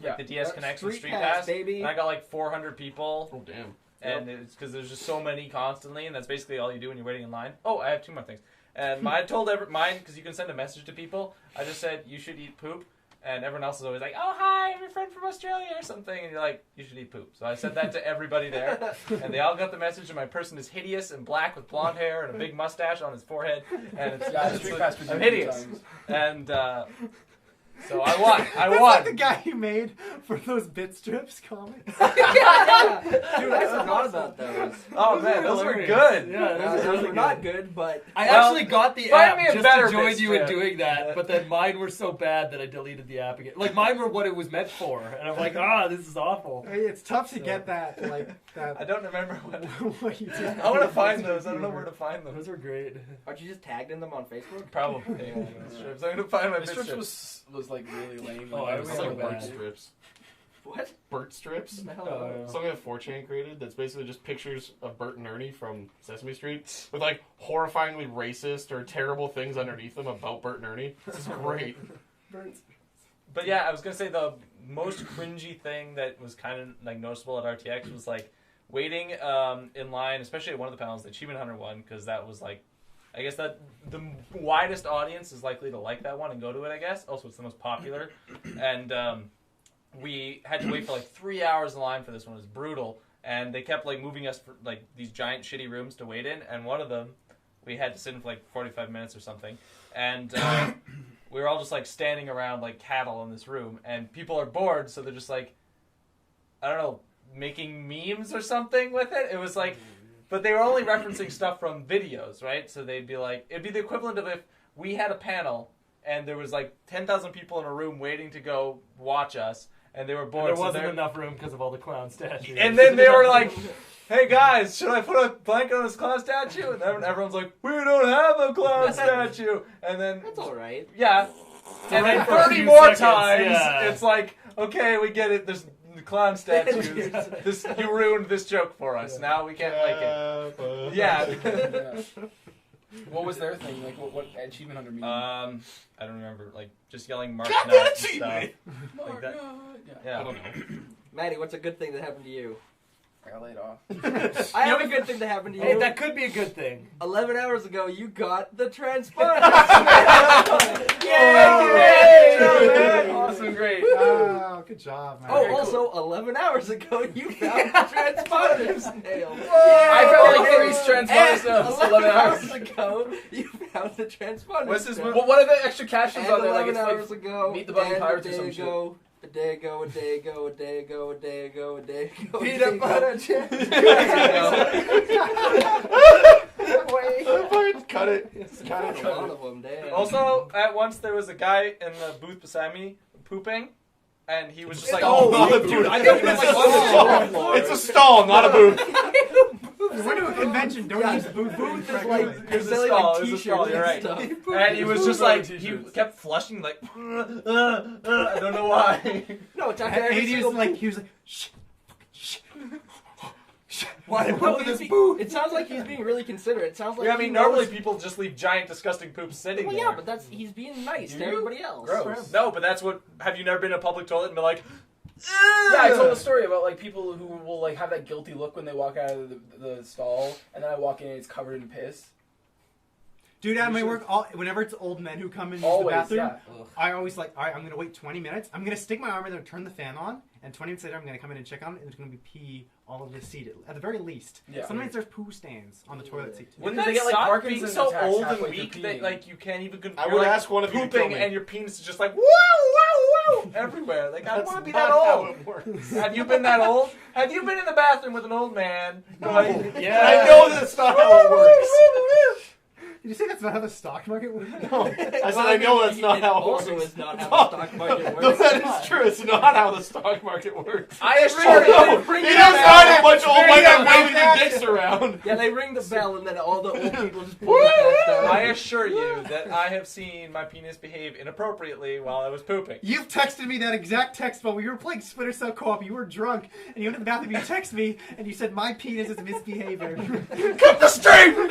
Yeah. The DS connects with Street Street Pass, Pass, baby. and I got like 400 people, Oh, damn. and it's because there's just so many constantly, and that's basically all you do when you're waiting in line. Oh, I have 2 more things. And I told mine because you can send a message to people. I just said you should eat poop, and everyone else is always like, "Oh, hi, I'm your friend from Australia" or something, and you're like, "You should eat poop." So I said that to everybody there, and they all got the message. And my person is hideous and black with blonde hair and a big mustache on his forehead, and it's, Yeah, it's Street like, Pass was I'm many hideous, times. and so I won. I That's won. like the guy you made for those bit strips comics. Dude, I forgot about those. Oh man, those were hilarious. good. Yeah, those are Those really were good. not good, but I Well, actually got the find app me a just better to join bit you in strip. doing that, but then mine were so bad that I deleted the app again. Like mine were what it was meant for, and I'm like, this is awful. Hey, it's tough to get that, like, I that, don't remember what. what you did. I want to find those. I don't know where to find them. Those were great. aren't you just tagged in them on Facebook? Probably. Yeah, strips. I'm gonna find my The bit strips strips. was like really lame. Oh, Like, I I was It's was so like like, Burt bad. strips. What? Burt strips? What the hell? Oh, Something that 4chan created that's basically just pictures of Bert and Ernie from Sesame Street with like horrifyingly racist or terrible things underneath them about Bert and Ernie. This is great. But yeah, I was gonna say the most cringy thing that was kind of like noticeable at RTX was like waiting in line, especially at one of the panels, the Achievement Hunter one, because that was like, I guess that the widest audience is likely to like that one and go to it. I guess also it's the most popular, and we had to wait for like 3 hours in line for this one. It was brutal, and they kept like moving us for like these giant shitty rooms to wait in, and one of them we had to sit in for like 45 minutes or something, and we were all just like standing around like cattle in this room, and people are bored, so they're just like, I don't know, making memes or something with it. It was like, but they were only referencing stuff from videos, right? So they'd be like, it'd be the equivalent of if we had a panel and there was like 10,000 people in a room waiting to go watch us, and they were bored. There so wasn't they're- enough room because of all the clown statues. And then they were like, "Hey guys, should I put a blanket on this clown statue?" And then everyone's like, "We don't have a clown statue." And then That's alright. yeah, and then for a 30 few more seconds, times, yeah. it's like, okay, we get it. There's the clown statues. This you ruined this joke for us. Now we can't like it. Yeah. yeah. What was their thing? Like, what Achievement Hunter mean? I don't remember. Like just yelling Mark God, Nutt and that stuff. achievement! Like that. Yeah. I Yeah. don't know. Maddie, what's a good thing that happened to you? I got laid off. I have a good thing that happened to you. Hey, that could be a good thing. 11 hours ago, you got the transponder. Yay! Yay! Man. Awesome, great. Good Good job, man. Oh, Okay, also, 11 hours ago, you found the transponders nail. I found like 3 And transponders nails 11 hours. ago, you found the transponders. What's his nail. move? Well, what are the extra captions And on there? Like 11 it's hours like ago, Meet the Bunny and Pirates a or day some shit. ago, a day ago, a day ago, a day ago, a day ago, a day ago, peanut butter chips. Cut it. Got a lot of them, damn. Also, at once there was a guy in the booth beside me pooping, and he was just like, Oh, dude, I think it's a stall. It's a stall, not a booth. You went to a convention, don't use booth. Booth is It like, was a selling stall, like it was a t-shirts stall, you're and right. stuff. And he was just like, he T-shirts. kept flushing like, I don't know why. No, it's after And every he single was like, shh, shh. Why Poop in this booth. It sounds like he's being really considerate. It sounds like Yeah, I he mean, knows- normally people just leave giant, disgusting poops sitting Well, there. yeah, but he's being nice Do to you? everybody else. Gross. No, but that's what. Have you never been in a public toilet and been like, Yeah, I told a story about like people who will like have that guilty look when they walk out of the stall, and then I walk in and it's covered in piss. Dude, at my work, whenever it's old men who come in the Always, bathroom, yeah. I always like, all right, I'm going to wait 20 minutes. I'm going to stick my arm in there, turn the fan on, and 20 minutes later, I'm going to come in and check on it, and there's going to be pee all over the seat, at the very least. Yeah. Sometimes there's poo stains on the toilet seat, too. wouldn't Because that they get, like, suck Parkinson's being so attacks old and halfway weak through that peeing? like you can't even? I you're, would like, ask one of you to pooping kill me. and your penis is just like wow everywhere. Like I don't want to be that old. Have you been that old? Have you been in the bathroom with an old man? Going, Yeah, I know that's not how it works. Did you say that's not how the stock market works? No, I said I know that's not how it also works. is not how the stock market No, works. that is true. It's not how the stock market works. I assure Oh, no, you. he does not a bunch of old white men waving their dicks around. Yeah, they ring the bell and then all the old people just pull the pants down. I assure you that I have seen my penis behave inappropriately while I was pooping. You've texted me that exact text while we were playing Splinter Cell Co-op. You were drunk, and you went to the bathroom, you texted me, and you said, my penis is misbehaving. Cut the stream!